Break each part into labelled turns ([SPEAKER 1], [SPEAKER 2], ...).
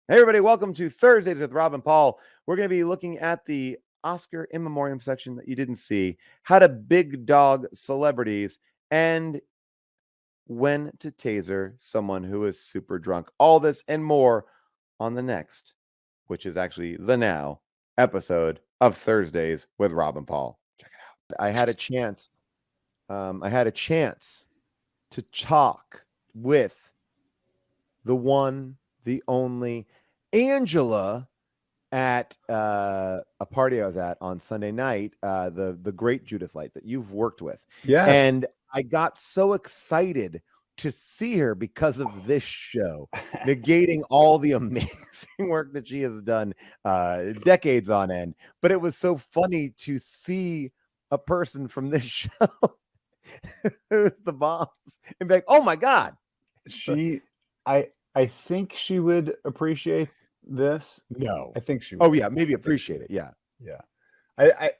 [SPEAKER 1] Hey, everybody, welcome to Thursdays with Rob and Paul. We're going to be looking at the Oscar in memoriam section that you didn't see, how to big dog celebrities, and when to taser someone who is super drunk. All this and more on the next, which is actually the now episode of Thursdays with Rob and Paul. Check it out. I had a chance to talk with the one, the only Angela at a party I was at on Sunday night, the great Judith Light that you've worked with.
[SPEAKER 2] Yes.
[SPEAKER 1] And I got so excited to see her because of this show, negating all the amazing work that she has done decades on end. But it was so funny to see a person from this show who's the boss and be like, oh my God.
[SPEAKER 2] I think she would appreciate this.
[SPEAKER 1] No.
[SPEAKER 2] I think she would.
[SPEAKER 1] Oh yeah, maybe appreciate it. Yeah.
[SPEAKER 2] Yeah. I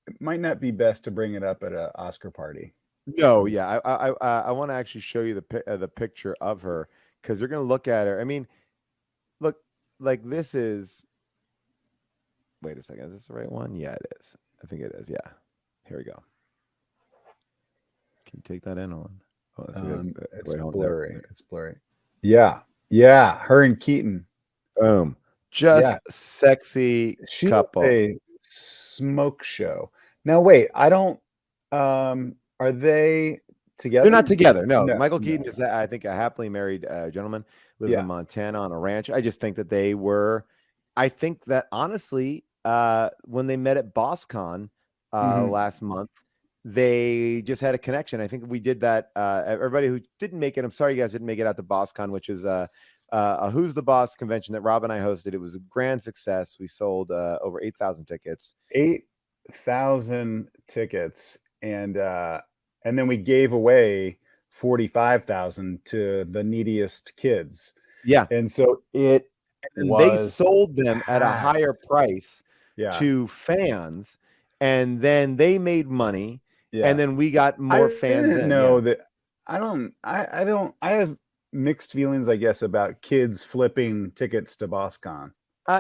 [SPEAKER 2] it might not be best to bring it up at an Oscar party.
[SPEAKER 1] No, yeah, I want to actually show you the picture of her because you're gonna look at her. I mean, look, like this is. Wait a second, is this the right one? Yeah, it is. I think it is. Yeah, here we go. Can you take that in on?
[SPEAKER 2] Oh, it's blurry. It's blurry. Yeah, her and Keaton.
[SPEAKER 1] Boom. Just sexy couple.
[SPEAKER 2] A smoke show. Now wait, I don't. Are they together?
[SPEAKER 1] They're not together. No. Michael Keaton is, I think, a happily married gentleman, lives in Montana on a ranch. I just think that they were. I think that honestly, when they met at BossCon last month, they just had a connection. I think we did that. Everybody who didn't make it, I'm sorry you guys didn't make it out to BossCon, which is a Who's the Boss convention that Rob and I hosted. It was a grand success. We sold over 8,000 tickets.
[SPEAKER 2] 8,000 tickets, and then we gave away 45,000 to the neediest kids.
[SPEAKER 1] Yeah,
[SPEAKER 2] and so they
[SPEAKER 1] sold them at a higher price to fans, and then they made money. Yeah. And then we got more fans.
[SPEAKER 2] I didn't know that. I have mixed feelings, I guess, about kids flipping tickets to BossCon.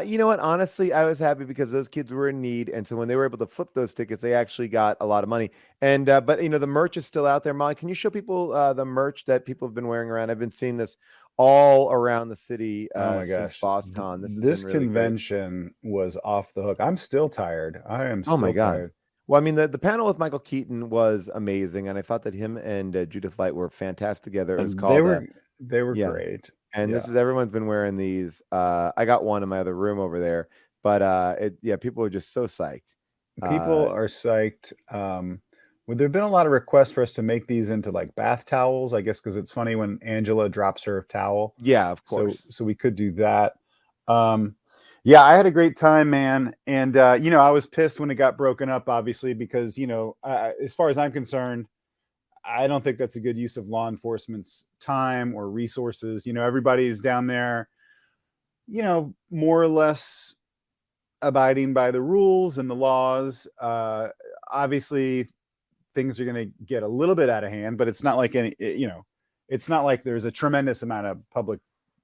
[SPEAKER 1] You know what? Honestly, I was happy because those kids were in need, and so when they were able to flip those tickets, they actually got a lot of money. And but the merch is still out there. Molly, can you show people the merch that people have been wearing around? I've been seeing this all around the city since BossCon.
[SPEAKER 2] This really convention was off the hook. I'm still tired. I am still tired.
[SPEAKER 1] Well, I mean, the panel with Michael Keaton was amazing, and I thought that him and Judith Light were fantastic together. It was called.
[SPEAKER 2] They were great.
[SPEAKER 1] And this is, everyone's been wearing these. I got one in my other room over there, but people are just so psyched.
[SPEAKER 2] People are psyched. Well, there've been a lot of requests for us to make these into like bath towels, I guess, because it's funny when Angela drops her towel.
[SPEAKER 1] Yeah, of course.
[SPEAKER 2] So we could do that. Yeah, I had a great time, man. And, I was pissed when it got broken up, obviously, because, as far as I'm concerned, I don't think that's a good use of law enforcement's time or resources. Everybody's down there, more or less abiding by the rules and the laws. Obviously, things are going to get a little bit out of hand, but it's not like it's not like there's a tremendous amount of public.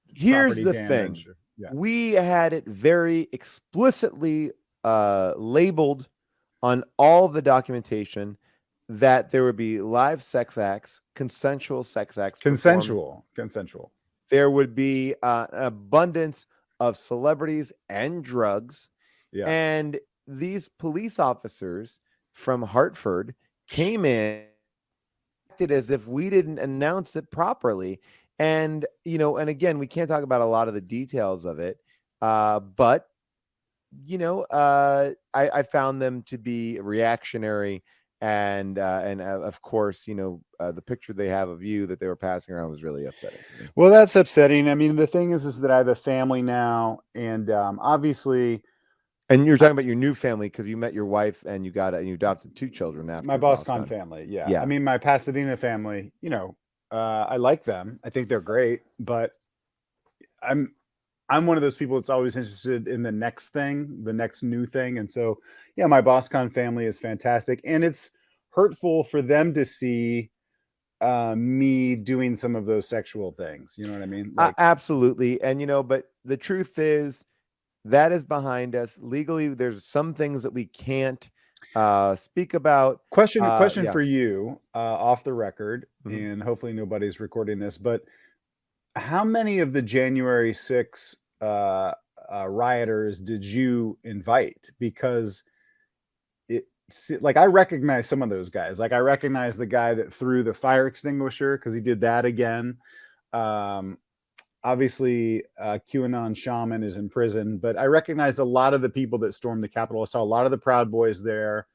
[SPEAKER 1] Here's the thing. We had it very explicitly labeled on all the documentation that there would be live sex acts, consensual sex acts.
[SPEAKER 2] Consensual.
[SPEAKER 1] There would be an abundance of celebrities and drugs. Yeah. And these police officers from Hartford came in, acted as if we didn't announce it properly. And, and again, we can't talk about a lot of the details of it. But, I found them to be reactionary. And of course, the picture they have of you that they were passing around was really upsetting.
[SPEAKER 2] Well, that's upsetting. I mean, the thing is that I have a family now, and obviously.
[SPEAKER 1] And you're talking about your new family because you met your wife and you adopted 2 children after
[SPEAKER 2] my BossCon family. Yeah. I mean, my Pasadena family. I like them. I think they're great, but I'm one of those people that's always interested in the next thing, the next new thing. And so, my BossCon family is fantastic. And it's hurtful for them to see me doing some of those sexual things. You know what I mean? Like,
[SPEAKER 1] absolutely. And, but the truth is that is behind us legally. There's some things that we can't speak about.
[SPEAKER 2] question
[SPEAKER 1] Yeah.
[SPEAKER 2] for you, off the record,
[SPEAKER 1] Mhm.
[SPEAKER 2] and hopefully nobody's recording this, but how many of the January 6th rioters did you invite? Because like, I recognize some of those guys. Like, I recognize the guy that threw the fire extinguisher because he did that again. Obviously, QAnon shaman is in prison, but I recognized a lot of the people that stormed the Capitol. I saw a lot of the Proud Boys there,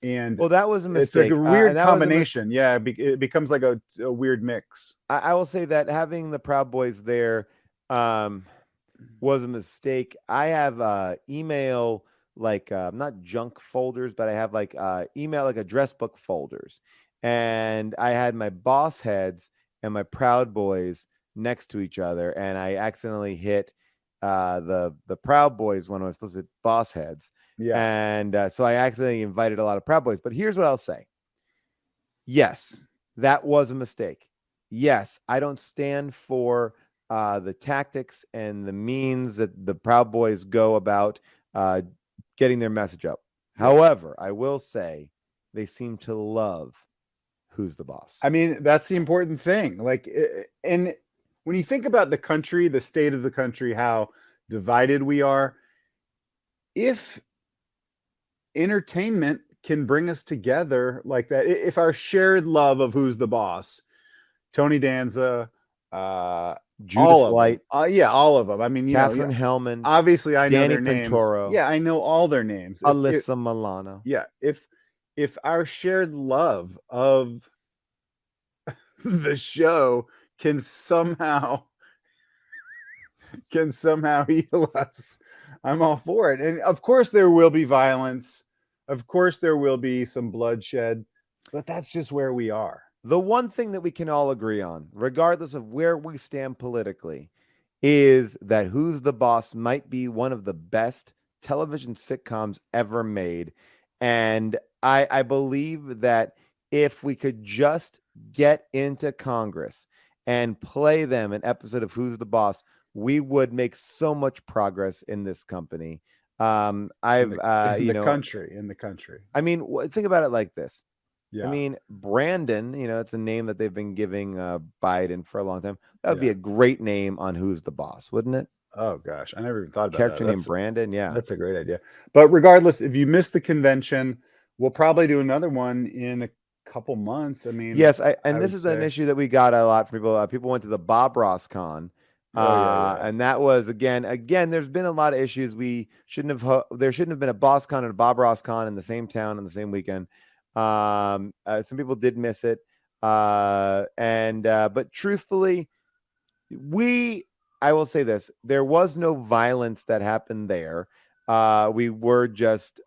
[SPEAKER 2] and
[SPEAKER 1] Well, that was a
[SPEAKER 2] it's like
[SPEAKER 1] mistake.
[SPEAKER 2] a weird
[SPEAKER 1] That
[SPEAKER 2] combination. Yeah, it becomes like a weird mix.
[SPEAKER 1] I will say that having the Proud Boys there was a mistake. I have email like not junk folders, but I have like email like address book folders, and I had my boss heads and my Proud Boys next to each other, and I accidentally hit the Proud Boys when I was supposed to hit boss heads.
[SPEAKER 2] Yeah.
[SPEAKER 1] And so I accidentally invited a lot of Proud Boys. But here's what I'll say. Yes, that was a mistake. Yes, I don't stand for the tactics and the means that the Proud Boys go about getting their message up. Yeah. However, I will say they seem to love Who's the Boss.
[SPEAKER 2] I mean, that's the important thing. Like, and when you think about the country, the state of the country, how divided we are, if entertainment can bring us together like that, if our shared love of Who's the Boss, Tony Danza,
[SPEAKER 1] Judith Light,
[SPEAKER 2] all of them. I mean,
[SPEAKER 1] Catherine Hellman,
[SPEAKER 2] obviously I know
[SPEAKER 1] Danny
[SPEAKER 2] their names.
[SPEAKER 1] Pintoro.
[SPEAKER 2] Yeah, I know all their names.
[SPEAKER 1] Alyssa Milano.
[SPEAKER 2] Yeah, if our shared love of the show can somehow heal us, I'm all for it. And of course there will be violence. Of course there will be some bloodshed, but that's just where we are.
[SPEAKER 1] The one thing that we can all agree on, regardless of where we stand politically, is that Who's the Boss might be one of the best television sitcoms ever made. And I believe that if we could just get into Congress and play them an episode of Who's the Boss, we would make so much progress in this company. In
[SPEAKER 2] the country.
[SPEAKER 1] I mean, think about it like this.
[SPEAKER 2] Yeah.
[SPEAKER 1] I mean, Brandon, it's a name that they've been giving Biden for a long time. That would be a great name on Who's the Boss, wouldn't it?
[SPEAKER 2] Oh, gosh. I never even thought about
[SPEAKER 1] Character named Brandon. Yeah.
[SPEAKER 2] That's a great idea. But regardless, if you missed the convention, we'll probably do another one in a couple months. I mean,
[SPEAKER 1] yes. This is an issue that we got a lot from people. People went to the Bob Ross Con. And that was again, there's been a lot of issues. There shouldn't have been a Boss Con and a Bob Ross Con in the same town on the same weekend. Some people did miss it. But truthfully, I will say this, there was no violence that happened there. We were just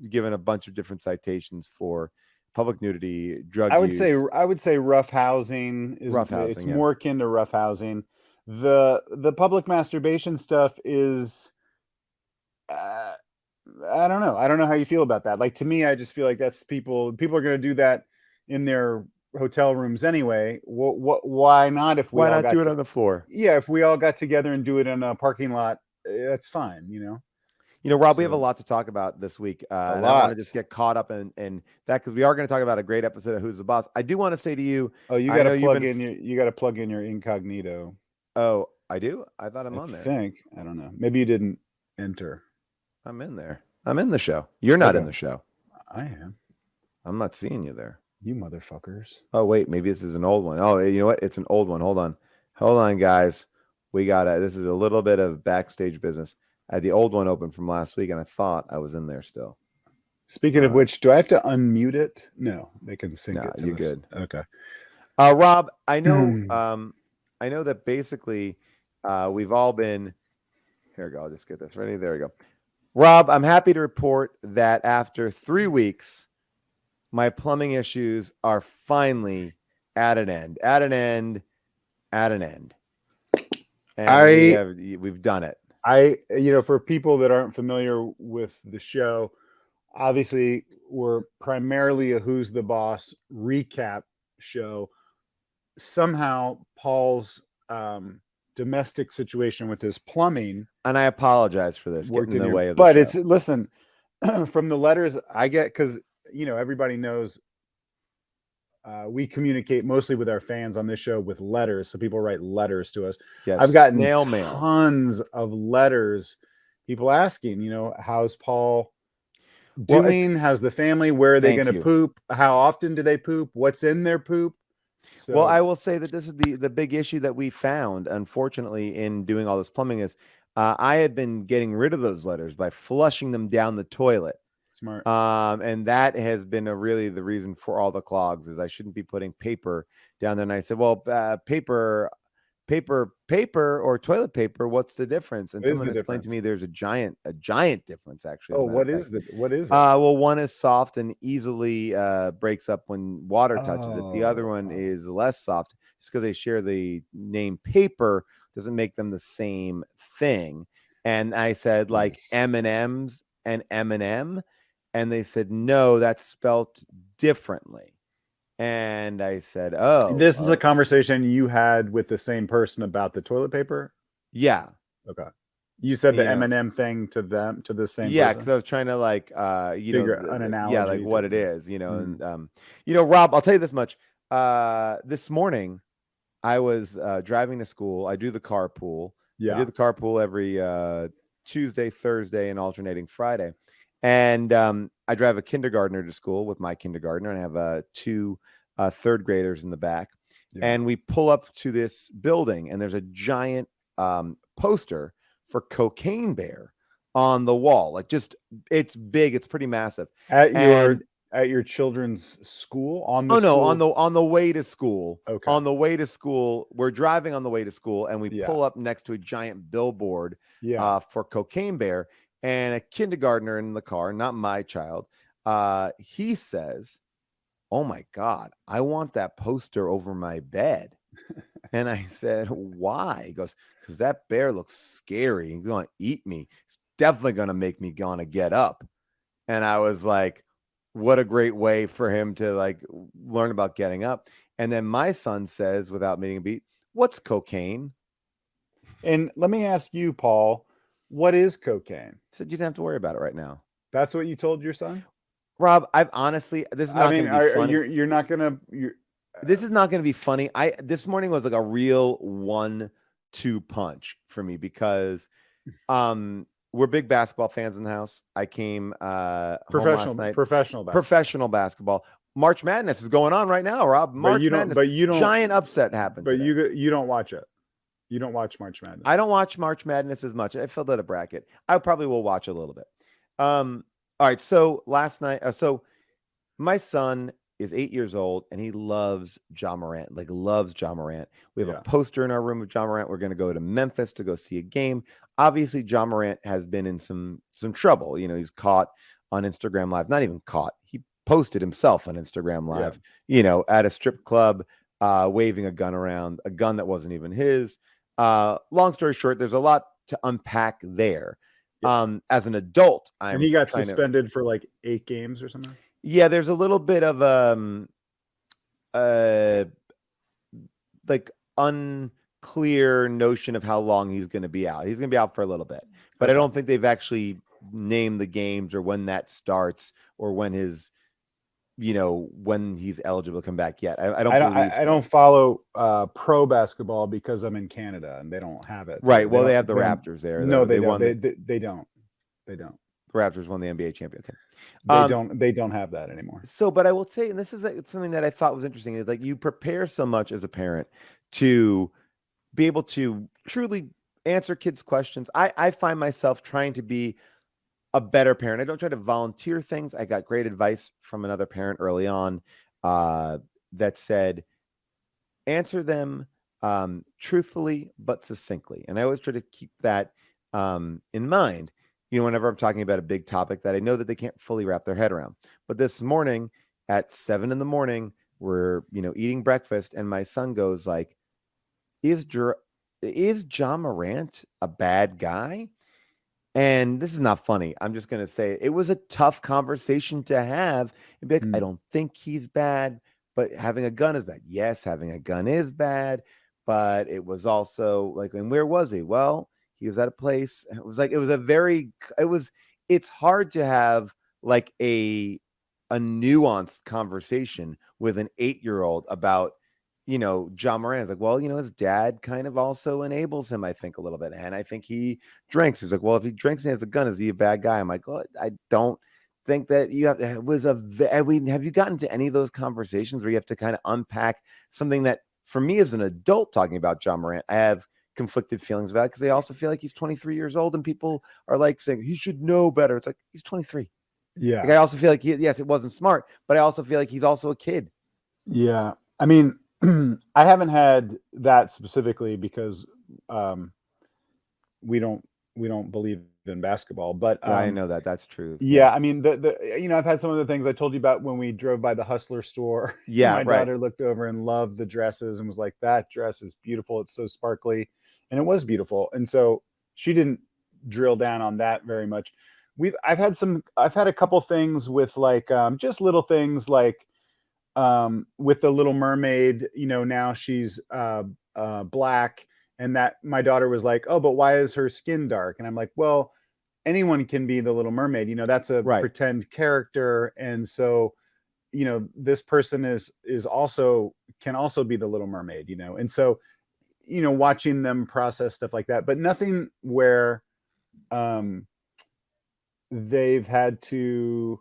[SPEAKER 1] given a bunch of different citations for public nudity, drug use.
[SPEAKER 2] I would say rough housing is it's more akin to rough housing. The public masturbation stuff is I don't know. I don't know how you feel about that. Like, to me, I just feel like that's people are going to do that in their hotel rooms anyway. Why not?
[SPEAKER 1] Why not do it on the floor?
[SPEAKER 2] Yeah, if we all got together and do it in a parking lot, that's fine.
[SPEAKER 1] Rob, we have a lot to talk about this week. And I want to just get caught up in that, because we are going to talk about a great episode of Who's the Boss. I do want to say to you,
[SPEAKER 2] you got to plug in your incognito.
[SPEAKER 1] Oh, I do? I thought I'm on there.
[SPEAKER 2] I don't know. Maybe you didn't enter.
[SPEAKER 1] I'm in there. I'm in the show. You're not in the show.
[SPEAKER 2] I am.
[SPEAKER 1] I'm not seeing you there.
[SPEAKER 2] You motherfuckers.
[SPEAKER 1] Oh, wait. Maybe this is an old one. Oh, you know what? It's an old one. Hold on, guys. This is a little bit of backstage business. I had the old one open from last week, and I thought I was in there still.
[SPEAKER 2] Speaking of which, do I have to unmute it? No, they can sync it.
[SPEAKER 1] You're good.
[SPEAKER 2] Okay.
[SPEAKER 1] Rob, I know. I know that basically we've all been. Here we go. I'll just get this ready. There we go. Rob, I'm happy to report that after 3 weeks, my plumbing issues are finally at an end. And we've done it.
[SPEAKER 2] For people that aren't familiar with the show, obviously we're primarily a Who's the Boss recap show, somehow Paul's domestic situation with his plumbing,
[SPEAKER 1] and I apologize for this, getting in the way of the
[SPEAKER 2] but
[SPEAKER 1] show.
[SPEAKER 2] it's, listen, from the letters I get, because everybody knows we communicate mostly with our fans on this show with letters, so people write letters to us.
[SPEAKER 1] Yes,
[SPEAKER 2] I've gotten
[SPEAKER 1] snail mail,
[SPEAKER 2] tons of letters, people asking, how's Paul doing? How's the family? Where are they going to poop? How often do they poop? What's in their poop? So,
[SPEAKER 1] well, I will say that this is the big issue that we found, unfortunately, in doing all this plumbing is I had been getting rid of those letters by flushing them down the toilet.
[SPEAKER 2] Smart.
[SPEAKER 1] And that has been really the reason for all the clogs, is I shouldn't be putting paper down there. And I said, well, paper or toilet paper, what's the difference? And someone explained to me there's a giant difference, actually.
[SPEAKER 2] Oh, what is it?
[SPEAKER 1] Well, one is soft and easily breaks up when water touches it. The other one is less soft. Just because they share the name paper doesn't make them the same thing. And I said, like M&Ms and M&M, and they said, no, that's spelt differently. And I said, oh,
[SPEAKER 2] this is a conversation you had with the same person about the toilet paper?
[SPEAKER 1] Yeah.
[SPEAKER 2] Okay. You said the M&M thing to them, to the same person?
[SPEAKER 1] Yeah, because I was trying to
[SPEAKER 2] figure an analogy.
[SPEAKER 1] Yeah, like what it is, and Rob, I'll tell you this much. This morning I was driving to school. I do the carpool.
[SPEAKER 2] Yeah.
[SPEAKER 1] I do the carpool every Tuesday, Thursday, and alternating Friday. And I drive a kindergartner to school with my kindergartner, and I have 2 third graders in the back. Yeah. And we pull up to this building, and there's a giant poster for Cocaine Bear on the wall. Like, just, it's big. It's pretty massive.
[SPEAKER 2] At your children's school? On
[SPEAKER 1] the way to school.
[SPEAKER 2] Okay.
[SPEAKER 1] On the way to school, we're driving on the way to school, and we pull up next to a giant billboard for Cocaine Bear. And a kindergartner in the car, not my child, he says, oh my God, I want that poster over my bed. And I said, why? He goes, because that bear looks scary. He's going to eat me. He's definitely going to make me gonna get up. And I was like, what a great way for him to learn about getting up. And then my son says, without meaning a beat, what's cocaine?
[SPEAKER 2] And let me ask you, Paul, what is cocaine?
[SPEAKER 1] I said you didn't have to worry about it right now.
[SPEAKER 2] That's what you told your son?
[SPEAKER 1] Rob, I've honestly, this is not going to be funny.
[SPEAKER 2] You're not going to...
[SPEAKER 1] This is not going to be funny. This morning was like a real 1-2 punch for me, because we're big basketball fans in the house. I came home last night. Professional basketball. March Madness is going on right now, Rob. Madness.
[SPEAKER 2] But you don't...
[SPEAKER 1] Giant upset happened.
[SPEAKER 2] But you don't watch it. You don't watch March Madness.
[SPEAKER 1] I don't watch March Madness as much. I filled out a bracket. I probably will watch a little bit. All right. So last night, my son is 8 years old, and he loves Ja Morant. Loves Ja Morant. We have a poster in our room of Ja Morant. We're going to go to Memphis to go see a game. Obviously, Ja Morant has been in some trouble. He's caught on Instagram Live. Not even caught. He posted himself on Instagram Live. At a strip club, waving a gun around, a gun that wasn't even his. Long story short, there's a lot to unpack there. As an adult,
[SPEAKER 2] and he got suspended for 8 games or something.
[SPEAKER 1] Yeah, there's a little bit of unclear notion of how long he's going to be out. He's going to be out for a little bit, but I don't think they've actually named the games or when that starts or when his when he's eligible to come back yet. I don't
[SPEAKER 2] follow pro basketball because I'm in Canada and they don't have it.
[SPEAKER 1] Right. Well, they have the Raptors there.
[SPEAKER 2] No, they don't. They don't. The
[SPEAKER 1] Raptors won the NBA championship.
[SPEAKER 2] They don't have that anymore.
[SPEAKER 1] So, but I will say, and this is something that I thought was interesting, is you prepare so much as a parent to be able to truly answer kids' questions. I find myself trying to be a better parent. I don't try to volunteer things. I got great advice from another parent early on that said, answer them truthfully but succinctly. And I always try to keep that in mind, whenever I'm talking about a big topic that I know that they can't fully wrap their head around. But this morning at 7 a.m, we're eating breakfast, and my son goes is Ja Morant a bad guy? And this is not funny. I'm just going to say it was a tough conversation to have and be like, I don't think he's bad, but having a gun is bad. Yes, having a gun is bad, but it was also like, and where was he? Well, he was at a place. It was like, it's hard to have like a nuanced conversation with an 8-year-old about, John Moran. Is like, well, his dad kind of also enables him, I think, a little bit. And I think he drinks. He's like, well, if he drinks and has a gun, is he a bad guy? I'm like, well, I don't think that you have. It was have you gotten to any of those conversations where you have to kind of unpack something that, for me as an adult talking about John Morant, I have conflicted feelings about, because I also feel like he's 23 years old and people are like saying he should know better. It's like, he's 23.
[SPEAKER 2] Yeah.
[SPEAKER 1] Like, I also feel like yes, it wasn't smart, but I also feel like he's also a kid.
[SPEAKER 2] Yeah. I mean, I haven't had that specifically because we don't believe in basketball, but
[SPEAKER 1] yeah, I know that's true.
[SPEAKER 2] Yeah, I mean, I've had some of the things I told you about when we drove by the Hustler store.
[SPEAKER 1] Yeah,
[SPEAKER 2] my daughter looked over and loved the dresses and was like, "That dress is beautiful. It's so sparkly," and it was beautiful. And so she didn't drill down on that very much. I've had a couple things with like just little things like with the Little Mermaid. Now she's black, and that my daughter was like, "Oh, but why is her skin dark?" And I'm like, "Well, anyone can be the Little Mermaid. That's a pretend character. And so, this person can also be the Little Mermaid, and so, watching them process stuff like that, but nothing where they've had to,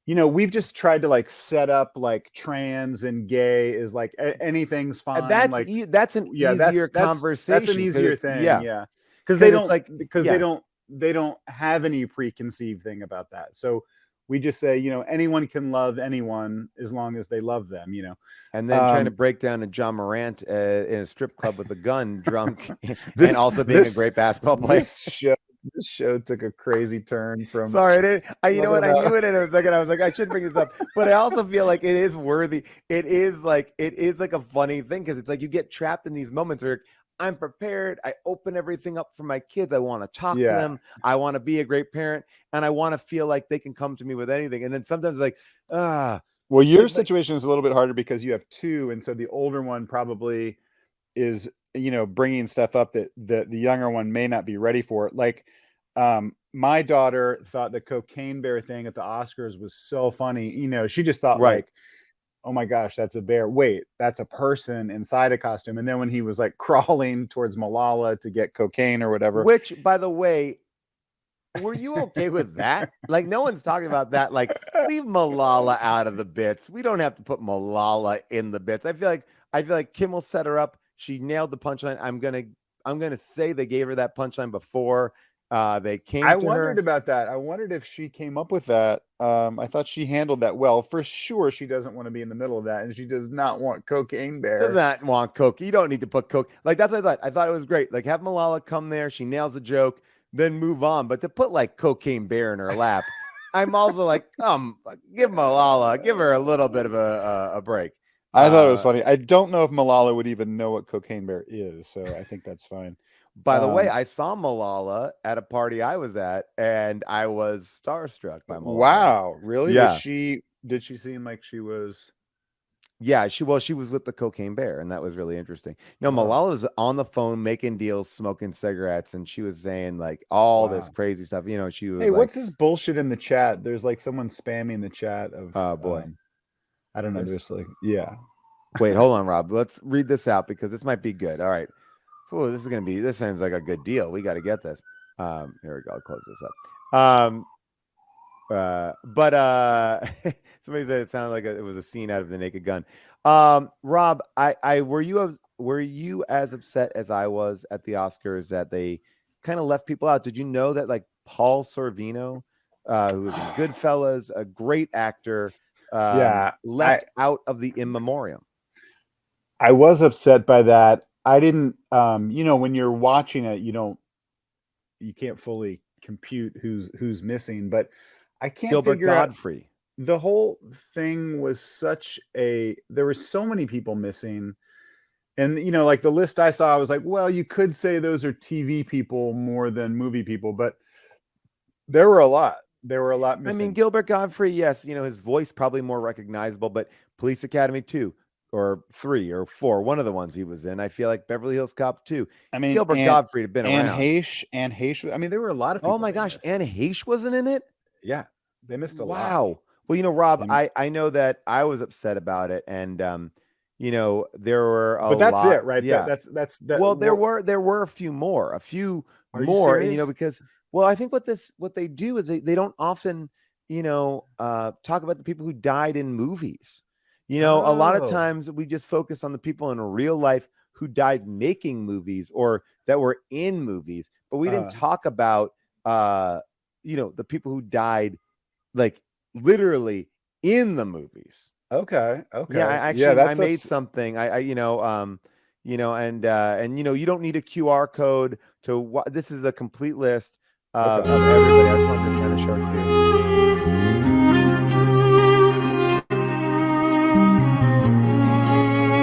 [SPEAKER 2] we've just tried to like set up like trans and gay is like anything's fine.
[SPEAKER 1] That's
[SPEAKER 2] like
[SPEAKER 1] that's an easier conversation.
[SPEAKER 2] That's an easier thing. Yeah. Because they don't have any preconceived thing about that. So we just say, anyone can love anyone as long as they love them,
[SPEAKER 1] And then trying to break down a John Morant in a strip club with a gun, drunk, and also being a great basketball player.
[SPEAKER 2] This show took a crazy turn from.
[SPEAKER 1] Sorry, you know what? I knew it in a second. I was like, I should bring this up, but I also feel like it is worthy. It is like a funny thing, because it's like you get trapped in these moments where I'm prepared. I open everything up for my kids. I want to talk to them. I want to be a great parent, and I want to feel like they can come to me with anything. And then sometimes like,
[SPEAKER 2] well, your situation is a little bit harder because you have two, and so the older one probably is, bringing stuff up that the younger one may not be ready for. Like, my daughter thought the Cocaine Bear thing at the Oscars was so funny. She just thought like, oh my gosh, that's a bear. Wait, that's a person inside a costume. And then when he was like crawling towards Malala to get cocaine or whatever.
[SPEAKER 1] Which, by the way, were you okay with that? Like, no one's talking about that. Like, leave Malala out of the bits. We don't have to put Malala in the bits. I feel like Kimmel set her up. She nailed the punchline. I'm gonna say they gave her that punchline before they came. I
[SPEAKER 2] wondered about that. I wondered if she came up with that. I thought she handled that well. For sure, she doesn't want to be in the middle of that, and she does not want Cocaine Bear.
[SPEAKER 1] Does not want coke. You don't need to put coke. Like, that's what I thought. I thought it was great. Like, have Malala come there. She nails a joke, then move on. But to put like Cocaine Bear in her lap, I'm also like, give her a little bit of a break.
[SPEAKER 2] I thought it was funny. I don't know if Malala would even know what Cocaine Bear is, so I think that's fine.
[SPEAKER 1] By the way, I saw Malala at a party I was at, and I was starstruck by Malala.
[SPEAKER 2] Wow, really?
[SPEAKER 1] Yeah.
[SPEAKER 2] Did she seem like she was?
[SPEAKER 1] Yeah, she was with the Cocaine Bear, and that was really interesting. Malala was on the phone making deals, smoking cigarettes, and she was saying like all this crazy stuff. She was.
[SPEAKER 2] Hey, what's this bullshit in the chat? There's like someone spamming the chat of.
[SPEAKER 1] Oh boy.
[SPEAKER 2] I don't know. There's like,
[SPEAKER 1] Wait, hold on, Rob. Let's read this out because this might be good. All right. Oh, this sounds like a good deal. We got to get this. Here we go. I'll close this up. But somebody said it sounded like it was a scene out of The Naked Gun. Rob, were you as upset as I was at the Oscars that they kind of left people out? Did you know that like Paul Sorvino, who was in Goodfellas, a great actor, left out of the in memoriam?
[SPEAKER 2] I was upset by that. I didn't, when you're watching it, you can't fully compute who's missing, but I can't figure
[SPEAKER 1] Godfrey.
[SPEAKER 2] Out the whole thing was there were so many people missing. And, like the list I saw, I was like, well, you could say those are TV people more than movie people, but there were a lot. there were a lot missing.
[SPEAKER 1] I mean, Gilbert Gottfried, yes, his voice probably more recognizable, but Police Academy 2 or 3 or 4, one of the ones he was in. I feel like Beverly Hills Cop 2.
[SPEAKER 2] I mean,
[SPEAKER 1] Gilbert Gottfried had been around.
[SPEAKER 2] Anne Heche. I mean, there were a lot of people.
[SPEAKER 1] Oh my gosh, Anne Heche wasn't in it?
[SPEAKER 2] Yeah, they missed a lot.
[SPEAKER 1] Wow. Well, Rob, I know that I was upset about it, and there were a lot.
[SPEAKER 2] But that's it, right?
[SPEAKER 1] Yeah,
[SPEAKER 2] that's that.
[SPEAKER 1] Well, there were a few more, because I think what they do is they don't often talk about the people who died in movies. A lot of times we just focus on the people in real life who died making movies or that were in movies, but we didn't talk about the people who died like literally in the movies.
[SPEAKER 2] Okay.
[SPEAKER 1] Yeah, I made something. And you don't need a QR code to. This is a complete list of everybody. I just wanted to kind of show it to you.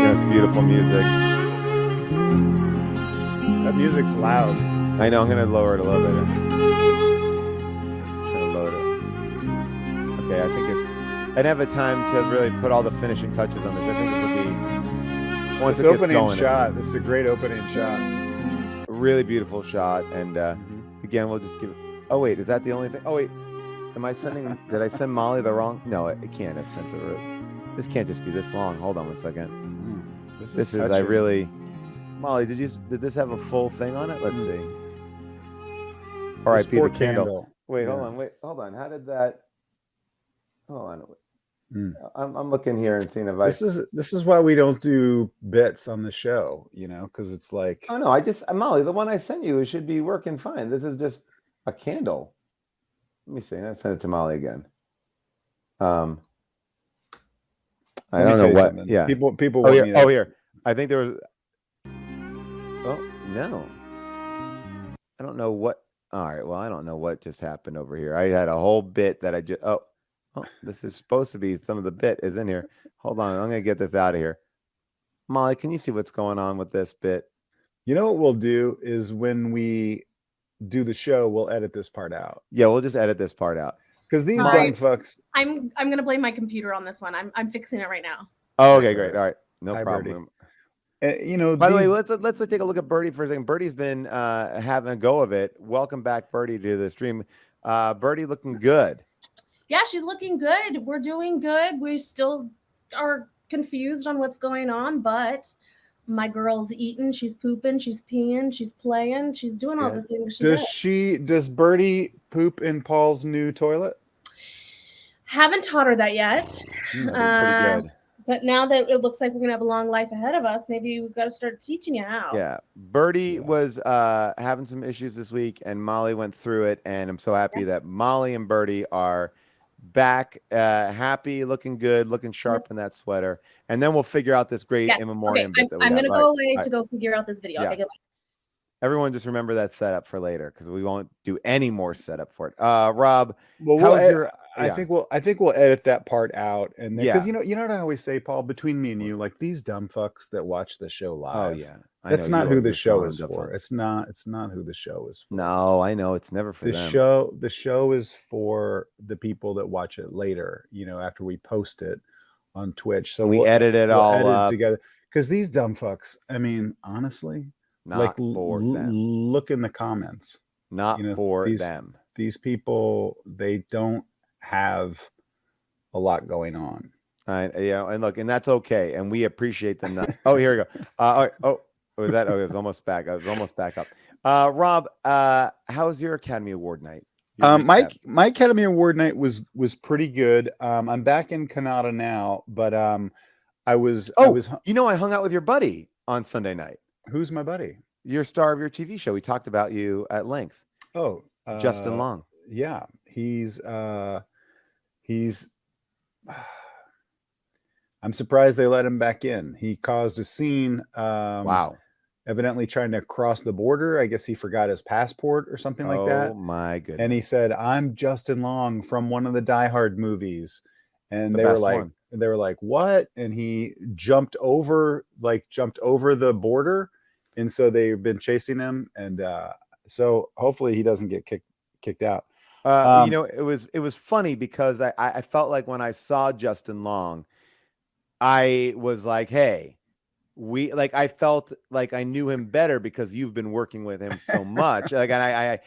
[SPEAKER 1] Yes, beautiful music.
[SPEAKER 2] That music's loud.
[SPEAKER 1] I know. I'm gonna lower it a little bit. Trying to load it. Okay, I think it's. I didn't have a time to really put all the finishing touches on this. I think this will be once
[SPEAKER 2] this
[SPEAKER 1] it gets
[SPEAKER 2] opening
[SPEAKER 1] going.
[SPEAKER 2] Shot. This is a great opening shot.
[SPEAKER 1] A really beautiful shot, and again, we'll just give. Oh wait, is that the only thing? Oh wait, am I sending? Did I send Molly the wrong? No, it can't have sent the. This can't just be this long. Hold on one second. This is I really. Molly, did this have a full thing on it? Let's see. All right, Peter candle. Wait, hold on. How did that? Hold on. I'm looking here and seeing if
[SPEAKER 2] This is why we don't do bits on the show, because it's like.
[SPEAKER 1] Oh no, Molly, the one I sent you should be working fine. This is just a candle. Let me see. I sent it to Molly again. I don't know what. Something. Yeah, people. Here. I think there was. Oh no. I don't know what. All right. Well, I don't know what just happened over here. I had a whole bit that I just. Oh, this is supposed to be some of the bit is in here. Hold on. I'm going to get this out of here. Molly, can you see what's going on with this bit?
[SPEAKER 2] What we'll do is when we do the show, we'll edit this part out.
[SPEAKER 1] Yeah, we'll just edit this part out.
[SPEAKER 2] Because these dumb fucks.
[SPEAKER 3] I'm going to blame my computer on this one. I'm fixing it right now.
[SPEAKER 1] Oh, okay, great. All right. No problem.
[SPEAKER 2] By
[SPEAKER 1] the way, let's take a look at Birdie for a second. Birdie's been having a go of it. Welcome back, Birdie, to the stream. Birdie looking good.
[SPEAKER 3] Yeah, she's looking good. We're doing good. We still are confused on what's going on, but my girl's eating, she's pooping, she's peeing, she's playing, she's doing all the things
[SPEAKER 2] Does Birdie poop in Paul's new toilet?
[SPEAKER 3] Haven't taught her that yet.
[SPEAKER 1] Pretty good.
[SPEAKER 3] But now that it looks like we're gonna have a long life ahead of us, maybe we've got to start teaching you how.
[SPEAKER 1] Yeah, Birdie was having some issues this week, and Molly went through it, and I'm so happy that Molly and Birdie are back, happy, looking good, looking sharp in that sweater, and then we'll figure out this great in memoriam bit that we
[SPEAKER 3] I'm
[SPEAKER 1] have.
[SPEAKER 3] Gonna go away to go figure out this video.
[SPEAKER 1] Yeah.
[SPEAKER 3] Okay, goodbye.
[SPEAKER 1] Everyone just remember that setup for later because we won't do any more setup for it. Rob,
[SPEAKER 2] I think we'll edit that part out, and because you know what I always say, Paul, between me and you, like these dumb fucks that watch the show live.
[SPEAKER 1] Oh yeah,
[SPEAKER 2] that's not who the show is for. It's not who the show is for.
[SPEAKER 1] No, I know it's never for them.
[SPEAKER 2] The show is for the people that watch it later. After we post it on Twitch, so
[SPEAKER 1] we edit it all up
[SPEAKER 2] together. Because these dumb fucks, I mean, honestly.
[SPEAKER 1] Not for them.
[SPEAKER 2] Look in the comments.
[SPEAKER 1] Not for them.
[SPEAKER 2] These people, they don't have a lot going on.
[SPEAKER 1] And look, and that's okay, and we appreciate them. Oh, here we go. Was that? Oh, it was almost back. I was almost back up. Rob, how's your Academy Award night?
[SPEAKER 2] My Academy Award night was pretty good. I'm back in Canada now, but I
[SPEAKER 1] hung out with your buddy on Sunday night.
[SPEAKER 2] Who's my buddy?
[SPEAKER 1] Your star of your TV show. We talked about you at length.
[SPEAKER 2] Oh,
[SPEAKER 1] Justin Long.
[SPEAKER 2] Yeah, he's. I'm surprised they let him back in. He caused a scene.
[SPEAKER 1] Wow.
[SPEAKER 2] Evidently trying to cross the border. I guess he forgot his passport or something like that.
[SPEAKER 1] Oh my goodness.
[SPEAKER 2] And he said, "I'm Justin Long from one of the Die Hard movies." And they were like, "What?" And he jumped over the border. And so they've been chasing him. And so hopefully he doesn't get kicked out.
[SPEAKER 1] It was funny because I felt like when I saw Justin Long, I was like, hey, I felt like I knew him better because you've been working with him so much. Like, and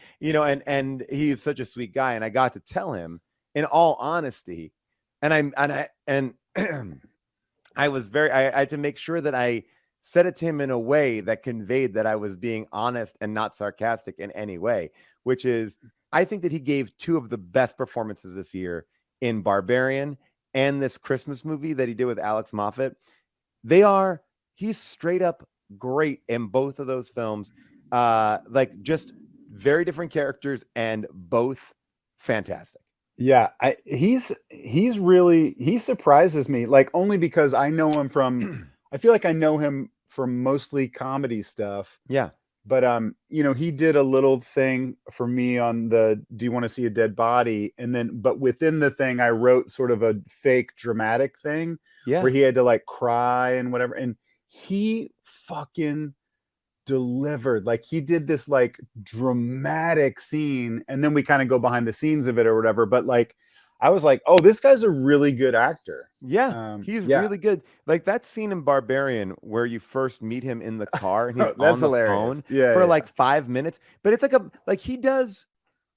[SPEAKER 1] and he's such a sweet guy. And I got to tell him in all honesty, and I was I had to make sure that I said it to him in a way that conveyed that I was being honest and not sarcastic in any way, which is, I think that he gave two of the best performances this year in Barbarian and this Christmas movie that he did with Alex Moffat. He's straight up great in both of those films. Like, just very different characters and both fantastic.
[SPEAKER 2] Yeah, he surprises me, like, only because I know him from I feel like I know him from mostly comedy stuff.
[SPEAKER 1] Yeah.
[SPEAKER 2] But he did a little thing for me on the Do You Want to See a Dead Body? And then, but within the thing, I wrote sort of a fake dramatic thing where he had to like cry and whatever. And he fucking delivered. Like, he did this like dramatic scene, and then we kind of go behind the scenes of it or whatever. But like, I was like, oh, this guy's a really good actor.
[SPEAKER 1] Yeah, he's really good. Like that scene in Barbarian where you first meet him in the car and he's on the phone for like 5 minutes. But it's like he does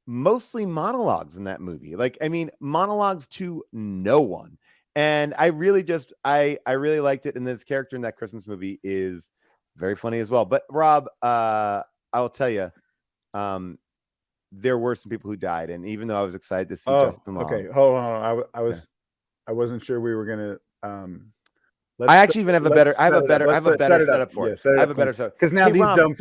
[SPEAKER 1] mostly monologues in that movie. Like, I mean, monologues to no one. And I really really liked it. And this character in that Christmas movie is very funny as well. But Rob, I will tell you, there were some people who died, and even though I was excited to see Justin Long.
[SPEAKER 2] Okay, hold on. I wasn't sure we were gonna.
[SPEAKER 1] I actually even have a better. I have a better setup for it. I have a better setup
[SPEAKER 2] because now these dumb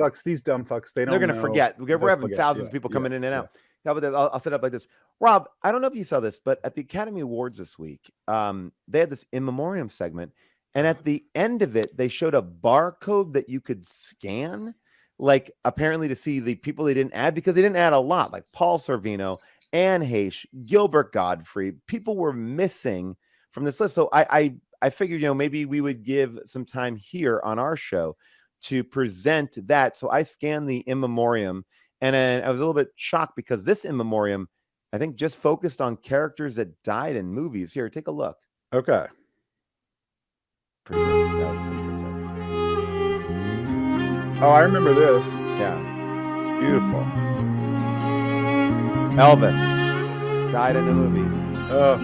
[SPEAKER 2] fucks, they're
[SPEAKER 1] gonna forget. We're having thousands of people coming in and out. Yeah, but I'll set up like this. Rob, I don't know if you saw this, but at the Academy Awards this week, they had this in memoriam segment, and at the end of it, they showed a barcode that you could scan. Like, apparently to see the people they didn't add, because they didn't add a lot, like Paul Sorvino, Anne Heche, Gilbert Godfrey. People were missing from this list. So I figured, maybe we would give some time here on our show to present that. So I scanned the in memoriam, and then I was a little bit shocked because this in memoriam, I think, just focused on characters that died in movies. Here, take a look.
[SPEAKER 2] Okay. Oh, I remember this.
[SPEAKER 1] Yeah. It's beautiful. Elvis died in a movie.
[SPEAKER 2] Oh.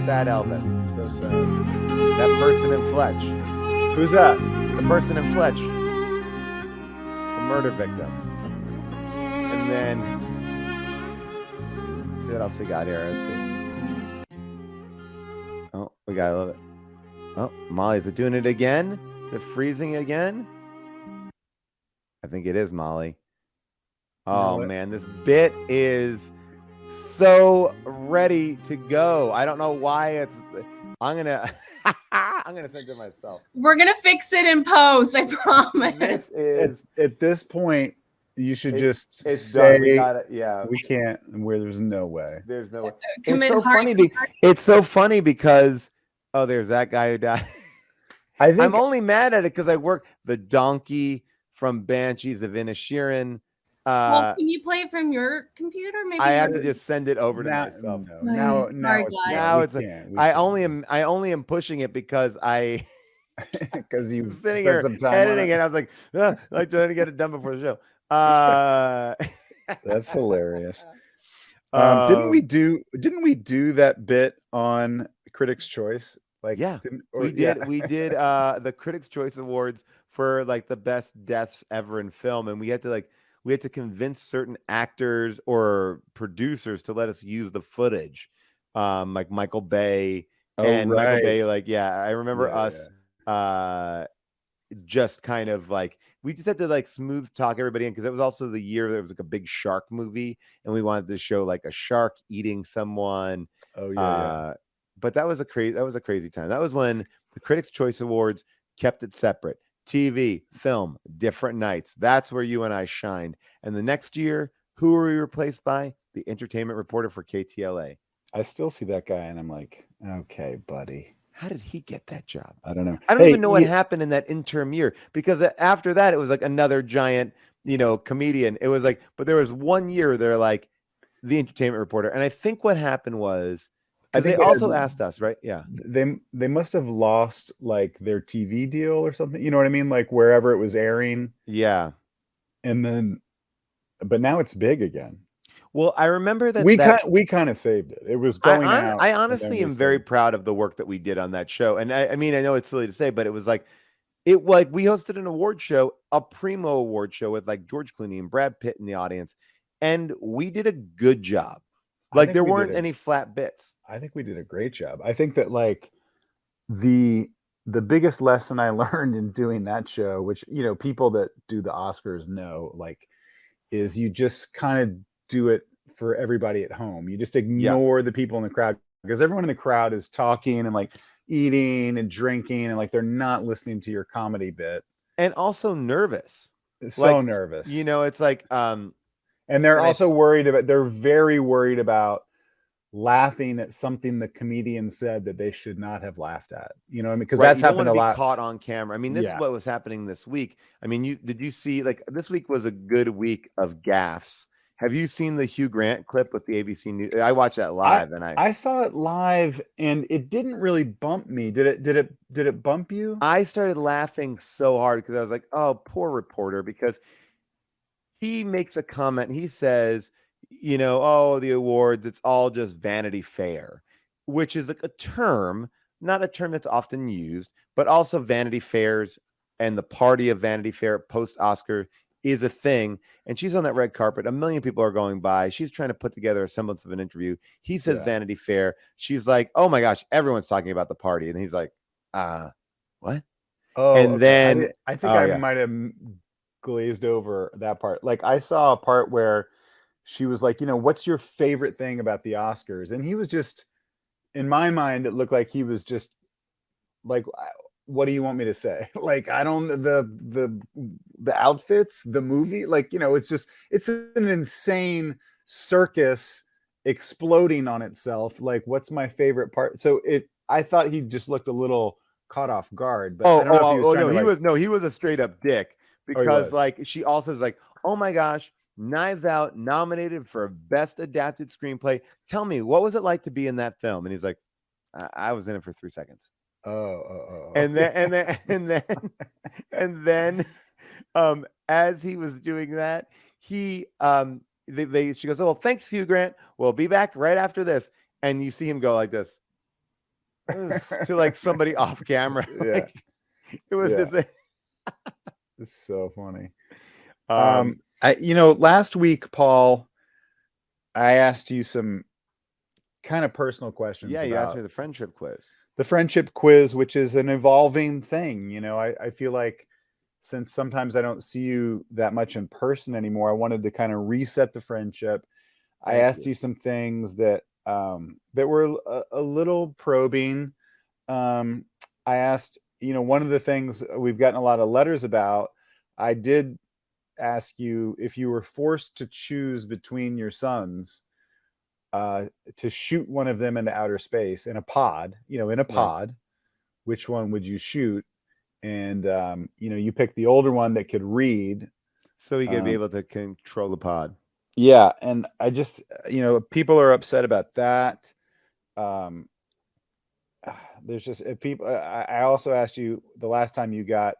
[SPEAKER 1] Sad Elvis.
[SPEAKER 2] So sad.
[SPEAKER 1] That person in Fletch.
[SPEAKER 2] Who's that?
[SPEAKER 1] The person in Fletch. The murder victim. And then, let's see what else we got here. Let's see. Oh, we got a little bit. Oh, Molly, is it doing it again? Is it freezing again? I think it is, Molly. Oh, man, this bit is so ready to go. I don't know why I'm gonna send it myself.
[SPEAKER 3] We're gonna fix it in post, I promise.
[SPEAKER 1] This is
[SPEAKER 2] at this point, you should just say we can't. Where there's no way.
[SPEAKER 1] There's no way. It's so funny because there's that guy who died. I'm only mad at it because I work the donkey from Banshees of Inisherin.
[SPEAKER 3] Well, can you play it from your computer? Maybe
[SPEAKER 1] I have to just send it over to myself.
[SPEAKER 2] Now it's
[SPEAKER 1] I only am pushing it because
[SPEAKER 2] because you
[SPEAKER 1] sitting here editing it. I was like trying to get it done before the show.
[SPEAKER 2] That's hilarious. Didn't we do that bit on Critics' Choice?
[SPEAKER 1] Like, we did the Critics' Choice Awards for like the best deaths ever in film, and we had to convince certain actors or producers to let us use the footage, like Michael Bay Michael Bay. I remember us just kind of like, we just had to like smooth talk everybody in, because it was also the year there was like a big shark movie, and we wanted to show like a shark eating someone. But that was a crazy time. That was when the Critics' Choice Awards kept it separate. TV, film, different nights. That's where you and I shined. And the next year, who were we replaced by? The entertainment reporter for KTLA.
[SPEAKER 2] I still see that guy, and I'm like, okay, buddy.
[SPEAKER 1] How did he get that job?
[SPEAKER 2] I don't know.
[SPEAKER 1] I don't even know what happened in that interim year, because after that, it was like another giant, comedian. It was like, but there was one year they're like, the Entertainment Reporter, and I think what happened was because they also asked us, right? Yeah,
[SPEAKER 2] they must have lost like their TV deal or something. You know what I mean? Like wherever it was airing.
[SPEAKER 1] Yeah,
[SPEAKER 2] and then, but now it's big again.
[SPEAKER 1] Well, I remember that
[SPEAKER 2] we kind of saved it. It was going out.
[SPEAKER 1] I honestly am very proud of the work that we did on that show, and I mean, I know it's silly to say, but it was like we hosted an award show, a primo award show with like George Clooney and Brad Pitt in the audience, and we did a good job. Like there weren't any flat bits.
[SPEAKER 2] I think we did a great job. I think that like the biggest lesson I learned in doing that show, which, you know, people that do the Oscars know, like, is you just kind of do it for everybody at home. You just ignore the people in the crowd, because everyone in the crowd is talking and like eating and drinking, and like they're not listening to your comedy bit.
[SPEAKER 1] And also nervous.
[SPEAKER 2] So nervous.
[SPEAKER 1] You know, it's like
[SPEAKER 2] and they're also they're very worried about laughing at something the comedian said that they should not have laughed at. You know what I mean? Because that's happened a lot.
[SPEAKER 1] Caught on camera. I mean, this is what was happening this week. I mean, did you see, like, this week was a good week of gaffes. Have you seen the Hugh Grant clip with the ABC News? I watched that live, and I
[SPEAKER 2] saw it live, and it didn't really bump me. Did it bump you?
[SPEAKER 1] I started laughing so hard because I was like, oh, poor reporter, because he makes a comment. He says, you know, oh, the awards, it's all just Vanity Fair, which is like a term, not a term that's often used, but also Vanity Fairs and the party of Vanity Fair post-Oscar is a thing. And she's on that red carpet. A million people are going by. She's trying to put together a semblance of an interview. He says Vanity Fair. She's like, oh my gosh, everyone's talking about the party. And he's like, what?
[SPEAKER 2] Oh, and then I think I might have glazed over that part. Like I saw a part where she was like, you know, what's your favorite thing about the Oscars? And he was just, in my mind, it looked like he was just like, what do you want me to say? Like, I don't, the outfits, the movie, like, you know, it's an insane circus exploding on itself. Like, what's my favorite part? So I thought he just looked a little caught off guard, but I don't know if he was trying to,
[SPEAKER 1] he was a straight up dick, because like she also is like, oh my gosh, Knives Out nominated for Best Adapted Screenplay. Tell me, what was it like to be in that film? And he's like, I was in it for 3 seconds. And then as he was doing that, she goes, oh, well, thanks, Hugh Grant. We'll be back right after this. And you see him go like this to like somebody off camera. Like, it was just
[SPEAKER 2] it's so funny. Last week, Paul, I asked you some kind of personal questions.
[SPEAKER 1] Yeah, you asked me the friendship quiz.
[SPEAKER 2] The friendship quiz, which is an evolving thing. You know, I feel like since sometimes I don't see you that much in person anymore, I wanted to kind of reset the friendship. I asked you some things that were a little probing. I asked, you know, one of the things we've gotten a lot of letters about, I did ask you if you were forced to choose between your sons, to shoot one of them into outer space in a pod, which one would you shoot? And, you picked the older one that could read.
[SPEAKER 1] So he could be able to control the pod.
[SPEAKER 2] Yeah. And I just, people are upset about that. There's just people. I also asked you the last time you got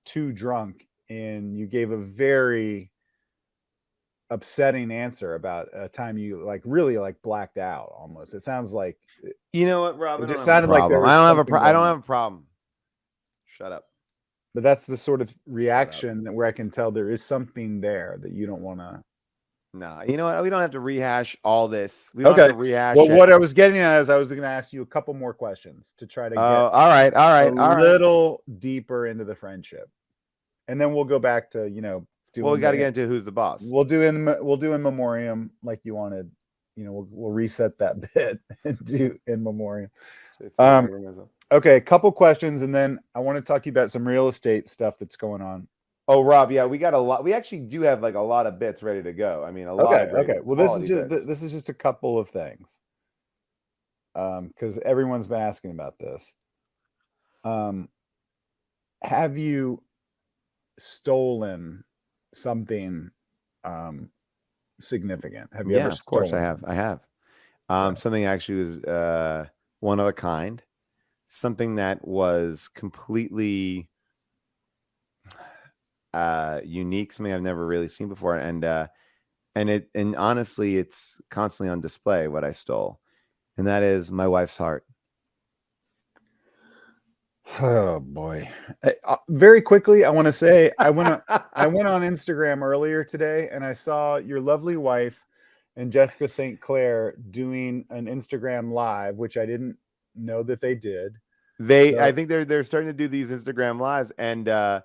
[SPEAKER 2] too drunk, and you gave a very upsetting answer about a time you really blacked out almost. It sounds like,
[SPEAKER 1] you know what, Rob?
[SPEAKER 2] It just sounded like there was
[SPEAKER 1] I don't have a problem. Shut up.
[SPEAKER 2] But that's the sort of reaction where I can tell there is something there that you don't want to.
[SPEAKER 1] No, you know what? We don't have to rehash all this. We don't have to rehash.
[SPEAKER 2] Well, what I was getting at is I was going to ask you a couple more questions to try to get a little deeper into the friendship, and then we'll go back to
[SPEAKER 1] we got to get into who's the boss.
[SPEAKER 2] We'll do in memoriam like you wanted. We'll reset that bit and do in memoriam. Okay, a couple questions, and then I want to talk to you about some real estate stuff that's going on.
[SPEAKER 1] Oh, Rob, yeah, we got a lot. We actually do have like a lot of bits ready to go. I mean, a lot.
[SPEAKER 2] Okay. Well, this is just a couple of things, because everyone's been asking about this. Have you stolen something significant? Have you ever?
[SPEAKER 1] Of course I
[SPEAKER 2] stolen
[SPEAKER 1] have.
[SPEAKER 2] something? Right.
[SPEAKER 1] Something actually was one of a kind, something that was completely unique, something I've never really seen before, and honestly, it's constantly on display what I stole, and that is my wife's heart.
[SPEAKER 2] Oh boy! Very quickly, I want to say I went on Instagram earlier today, and I saw your lovely wife and Jessica St. Clair doing an Instagram live, which I didn't know that they did.
[SPEAKER 1] I think they're starting to do these Instagram lives, and I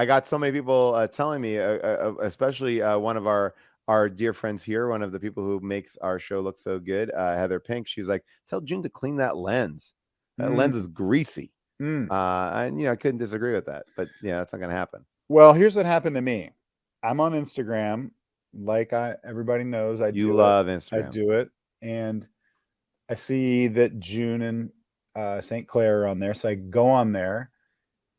[SPEAKER 1] got so many people telling me, especially one of our dear friends here, one of the people who makes our show look so good, Heather Pink. She's like, tell June to clean that lens. That lens is greasy. And I couldn't disagree with that, but yeah, that's not going to happen.
[SPEAKER 2] Well, here's what happened to me. I'm on Instagram, like everybody knows. I
[SPEAKER 1] love Instagram.
[SPEAKER 2] I do it, and I see that June and St. Clair are on there, so I go on there,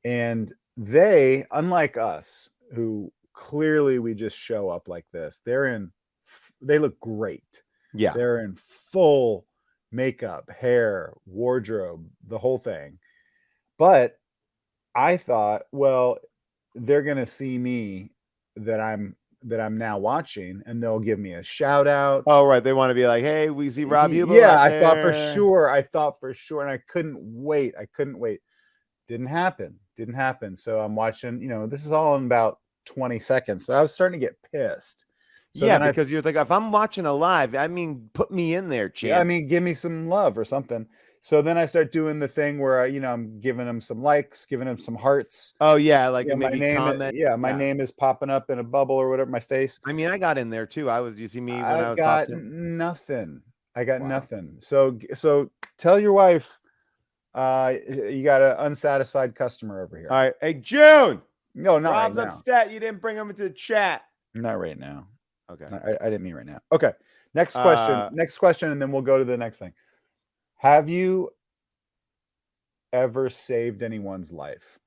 [SPEAKER 2] and they, unlike us, who clearly we just show up like this, they look great.
[SPEAKER 1] Yeah,
[SPEAKER 2] they're in full makeup, hair, wardrobe, the whole thing. But I thought, well, they're going to see me that I'm now watching, and they'll give me a shout out.
[SPEAKER 1] Oh, right. They want to be like, hey, we see Rob Hubel.
[SPEAKER 2] Yeah, I thought for sure. And I couldn't wait. Didn't happen. So I'm watching, this is all in about 20 seconds, but I was starting to get pissed. So
[SPEAKER 1] yeah, because you're like, if I'm watching a live, I mean, put me in there, champ.
[SPEAKER 2] Yeah, I mean, give me some love or something. So then I start doing the thing where I'm giving them some likes, giving them some hearts.
[SPEAKER 1] Oh yeah, like maybe
[SPEAKER 2] my name,
[SPEAKER 1] comment.
[SPEAKER 2] My name is popping up in a bubble or whatever, my face.
[SPEAKER 1] I mean, I got in there too. You see me when I was
[SPEAKER 2] got nothing. I got nothing. So tell your wife you got an unsatisfied customer over here.
[SPEAKER 1] All right. Hey, June.
[SPEAKER 2] No, not
[SPEAKER 1] Rob's
[SPEAKER 2] right now.
[SPEAKER 1] upset you didn't bring him into the chat.
[SPEAKER 2] Not right now.
[SPEAKER 1] Okay.
[SPEAKER 2] I didn't mean right now. Okay. Next question, and then we'll go to the next thing. Have you ever saved anyone's life?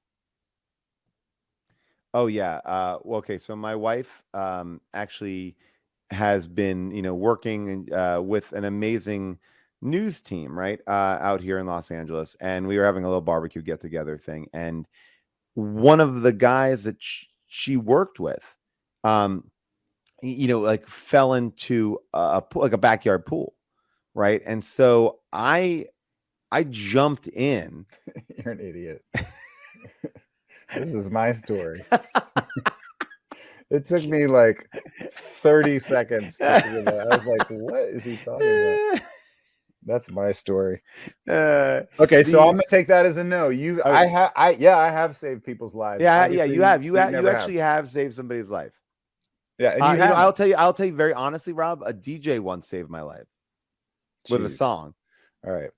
[SPEAKER 1] Oh yeah. Well, okay. So my wife actually has been, working with an amazing news team, right, out here in Los Angeles, and we were having a little barbecue get together thing, and one of the guys that she worked with, like fell into a pool, like a backyard pool, right, and so I jumped in.
[SPEAKER 2] You're an idiot. This is my story. It took me like 30 seconds to figure that out. I was like, what is he talking about? That's my story. Okay, so I'm gonna take that as a no. I have saved people's lives.
[SPEAKER 1] Yeah, obviously, you have. You actually have saved somebody's life.
[SPEAKER 2] Yeah, and
[SPEAKER 1] I'll tell you very honestly, Rob, a DJ once saved my life with a song.
[SPEAKER 2] All right.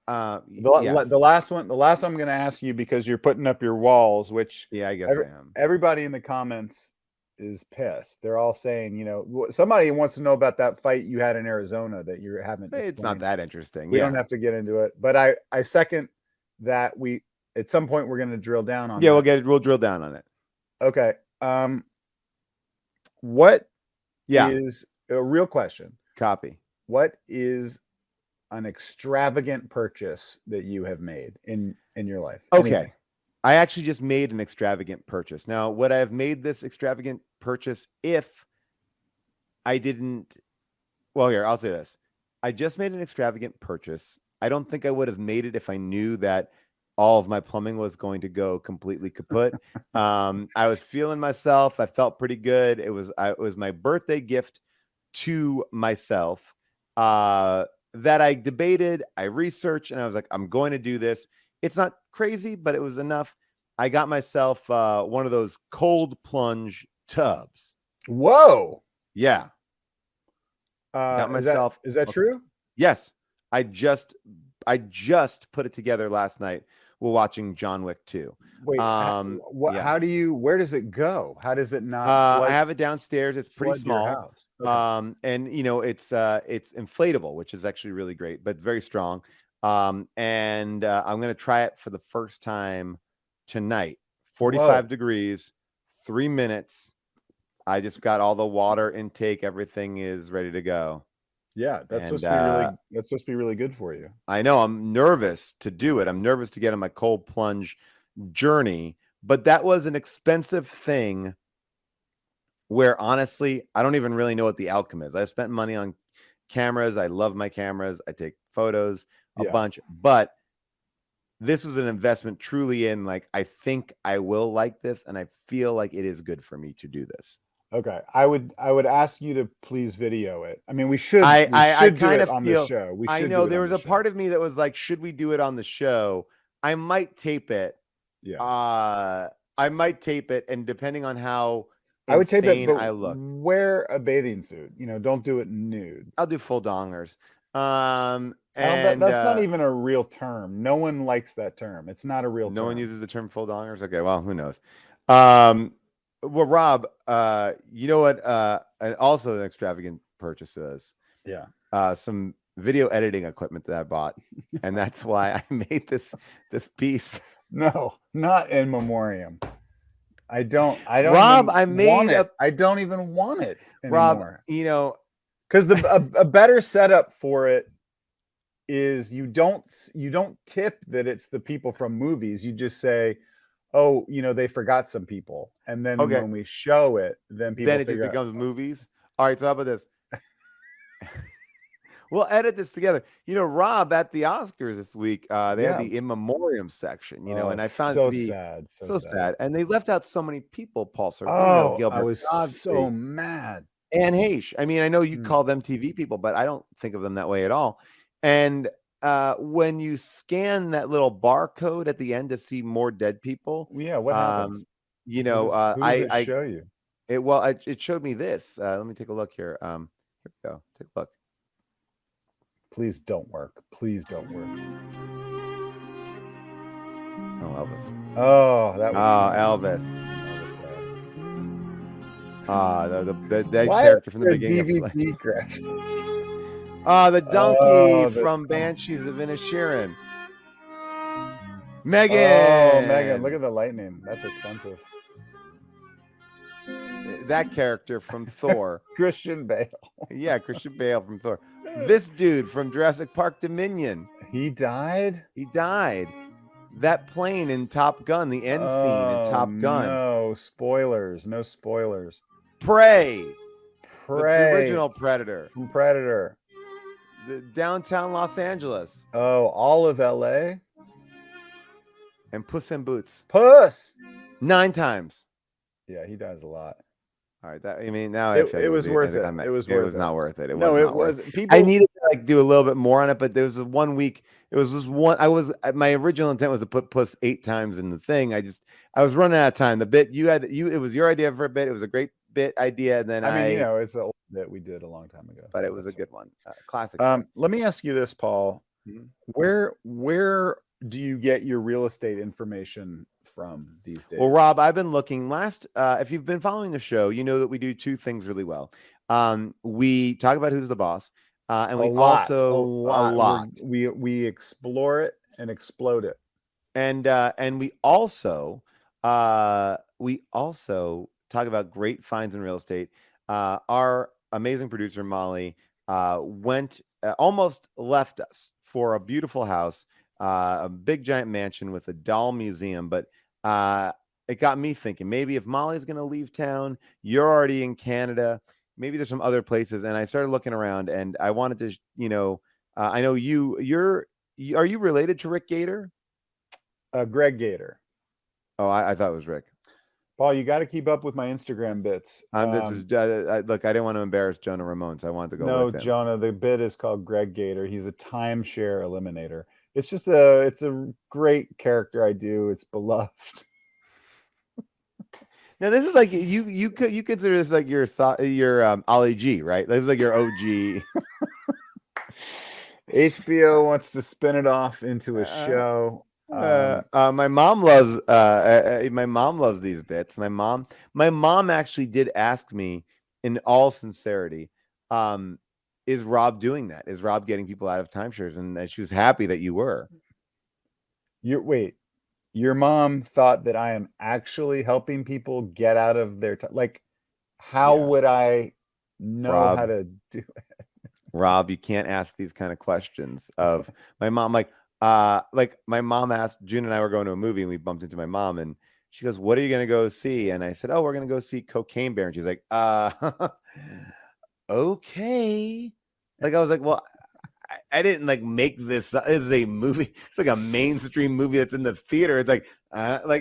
[SPEAKER 1] Yes.
[SPEAKER 2] The last one I'm going to ask you, because you're putting up your walls, which
[SPEAKER 1] I guess I am.
[SPEAKER 2] Everybody in the comments is pissed. They're all saying, somebody wants to know about that fight you had in Arizona that you haven't.
[SPEAKER 1] It's not that interesting.
[SPEAKER 2] We don't have to get into it, but I second that. At some point we're going to drill down on.
[SPEAKER 1] Yeah, we'll drill down on it.
[SPEAKER 2] Okay. What is a real question?
[SPEAKER 1] Copy.
[SPEAKER 2] What is an extravagant purchase that you have made in your life?
[SPEAKER 1] Okay. Anything? I actually just made an extravagant purchase. Now, would I have made this extravagant purchase if I didn't? Well, here, I'll say this. I just made an extravagant purchase. I don't think I would have made it if I knew that all of my plumbing was going to go completely kaput. I was feeling myself. I felt pretty good. It was my birthday gift to myself that I debated, I researched, and I was like, I'm going to do this. It's not crazy, but it was enough. I got myself one of those cold plunge tubs.
[SPEAKER 2] Whoa.
[SPEAKER 1] Yeah. Got myself.
[SPEAKER 2] Is that true?
[SPEAKER 1] Yes. I just put it together last night while watching John Wick 2.
[SPEAKER 2] Wait, where does it go? How does it not?
[SPEAKER 1] I have it downstairs. It's pretty small. Okay. And it's inflatable, which is actually really great, but very strong. And I'm going to try it for the first time tonight. 45 degrees, 3 minutes. I just got all the water intake. Everything is ready to go.
[SPEAKER 2] Yeah, that's supposed to be really good for you.
[SPEAKER 1] I know. I'm nervous to do it. I'm nervous to get on my cold plunge journey, but that was an expensive thing where honestly, I don't even really know what the outcome is. I spent money on cameras. I love my cameras. I take photos a bunch, but this was an investment truly in like, I think I will like this. And I feel like it is good for me to do this.
[SPEAKER 2] Okay. I would ask you to please video it. I mean, we should
[SPEAKER 1] I
[SPEAKER 2] do
[SPEAKER 1] kind
[SPEAKER 2] it
[SPEAKER 1] of
[SPEAKER 2] on
[SPEAKER 1] feel,
[SPEAKER 2] the show.
[SPEAKER 1] I know there was a part of me that was like, should we do it on the show? I might tape it.
[SPEAKER 2] Yeah.
[SPEAKER 1] I might tape it. And depending on how
[SPEAKER 2] I would tape it, but
[SPEAKER 1] I look,
[SPEAKER 2] wear a bathing suit, don't do it nude.
[SPEAKER 1] I'll do full dongers.
[SPEAKER 2] And that's not even a real term. No one likes that term. It's not a real term.
[SPEAKER 1] No one uses the term full dongers. Okay. Well, who knows? Well, Rob, you know what? And also an extravagant purchase is some video editing equipment that I bought, and that's why I made this piece.
[SPEAKER 2] No, not in memoriam. I don't.
[SPEAKER 1] Rob, I made
[SPEAKER 2] it. I don't even want it anymore.
[SPEAKER 1] Rob,
[SPEAKER 2] because a better setup for it is you don't tip that it's the people from movies. You just say, oh, they forgot some people, and then when we show it, then it just
[SPEAKER 1] becomes movies. All right, so how about this? We'll edit this together. Rob, at the Oscars this week, they had the in memoriam section, and I found it to be so sad. And they left out so many people, Paul Sorvino, Gilbert
[SPEAKER 2] I was so mad.
[SPEAKER 1] And Heche. I mean, I know you call them TV people, but I don't think of them that way at all. And when you scan that little barcode at the end to see more dead people,
[SPEAKER 2] what happens?
[SPEAKER 1] Who does
[SPEAKER 2] it show you?
[SPEAKER 1] It showed me this. Let me take a look here. Here we go. Take a look.
[SPEAKER 2] Please don't work. Please don't work.
[SPEAKER 1] Oh, Elvis.
[SPEAKER 2] Oh, that
[SPEAKER 1] was
[SPEAKER 2] Elvis.
[SPEAKER 1] The dead character from the beginning.
[SPEAKER 2] DVD graphic.
[SPEAKER 1] The donkey from Banshees of Inisherin. Megan.
[SPEAKER 2] Oh, Megan! Look at the lightning. That's expensive.
[SPEAKER 1] That character from Thor.
[SPEAKER 2] Christian Bale.
[SPEAKER 1] Yeah, Christian Bale from Thor. This dude from Jurassic Park Dominion.
[SPEAKER 2] He died?
[SPEAKER 1] He died. That plane in Top Gun, the end scene in Top Gun.
[SPEAKER 2] No spoilers. No spoilers.
[SPEAKER 1] Prey. The original Predator.
[SPEAKER 2] From Predator.
[SPEAKER 1] The downtown Los Angeles.
[SPEAKER 2] Oh, all of LA?
[SPEAKER 1] And Puss in Boots.
[SPEAKER 2] Puss!
[SPEAKER 1] 9 times.
[SPEAKER 2] Yeah, he dies a lot.
[SPEAKER 1] All right, now
[SPEAKER 2] it was worth it.
[SPEAKER 1] It was not worth it.
[SPEAKER 2] It was.
[SPEAKER 1] I needed to do a little bit more on it, but there was 1 week. It was just one. My original intent was to put Puss 8 times in the thing. I was running out of time. The bit it was your idea for a bit. It was a great bit idea, and then
[SPEAKER 2] it's an old bit we did a long time ago,
[SPEAKER 1] but it was a good one, classic.
[SPEAKER 2] Let me ask you this, Paul. Mm-hmm. Where do you get your real estate information from these days?
[SPEAKER 1] Well, Rob, I've been looking if you've been following the show, you know that we do 2 things really well. We talk about who's the boss, and we also a lot.
[SPEAKER 2] We explore it and explode it.
[SPEAKER 1] And we also talk about great finds in real estate. Our amazing producer, Molly, almost left us for a beautiful house, a big giant mansion with a doll museum, but it got me thinking, maybe if Molly's going to leave town, you're already in Canada, maybe there's some other places. And I started looking around, and I wanted to, I know are you related to Rick Gator?
[SPEAKER 2] Greg Gator.
[SPEAKER 1] Oh, I thought it was Rick.
[SPEAKER 2] Paul, you got to keep up with my Instagram bits.
[SPEAKER 1] Look, I didn't want to embarrass Jonah Ramon, so I wanted to go with him.
[SPEAKER 2] No, Jonah, the bit is called Greg Gator. He's a timeshare eliminator. It's just it's a great character I do. It's beloved.
[SPEAKER 1] Now this is like you consider this like your Ali G, right? This is like your OG.
[SPEAKER 2] HBO wants to spin it off into a show.
[SPEAKER 1] My mom loves these bits. My mom actually did ask me, in all sincerity, is Rob doing that? Is Rob getting people out of timeshares? And she was happy that you were.
[SPEAKER 2] Your mom thought that I am actually helping people get out of their how would I know
[SPEAKER 1] Rob,
[SPEAKER 2] how to do it?
[SPEAKER 1] Rob, you can't ask these kind of questions of my mom. Like my mom asked, June and I were going to a movie and we bumped into my mom and she goes, "What are you going to go see?" And I said, "Oh, we're going to go see Cocaine Bear." And she's like, okay. Like, I was like, well, I didn't like make this. This is a movie. It's like a mainstream movie that's in the theater. It's like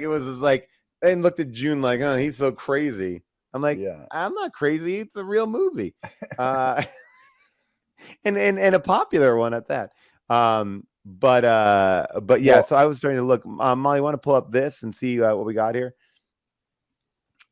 [SPEAKER 1] it was just like, and looked at June like, oh, he's so crazy. I'm like, I'm not crazy. It's a real movie. And a popular one at that. But yeah, so I was starting to look. Molly, want to pull up this and see what we got here?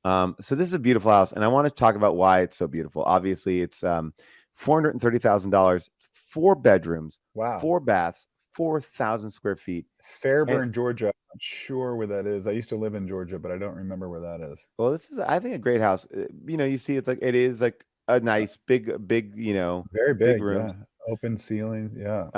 [SPEAKER 1] So this is a beautiful house, and I want to talk about why it's so beautiful. Obviously, it's $430,000, 4 bedrooms, 4 baths, 4,000 square feet.
[SPEAKER 2] Fairburn, Georgia. I'm not sure where that is. I used to live in Georgia, but I don't remember where that is.
[SPEAKER 1] Well, this is, I think, a great house. You see, it is like a nice big,
[SPEAKER 2] very big rooms. Yeah. Open ceiling, yeah.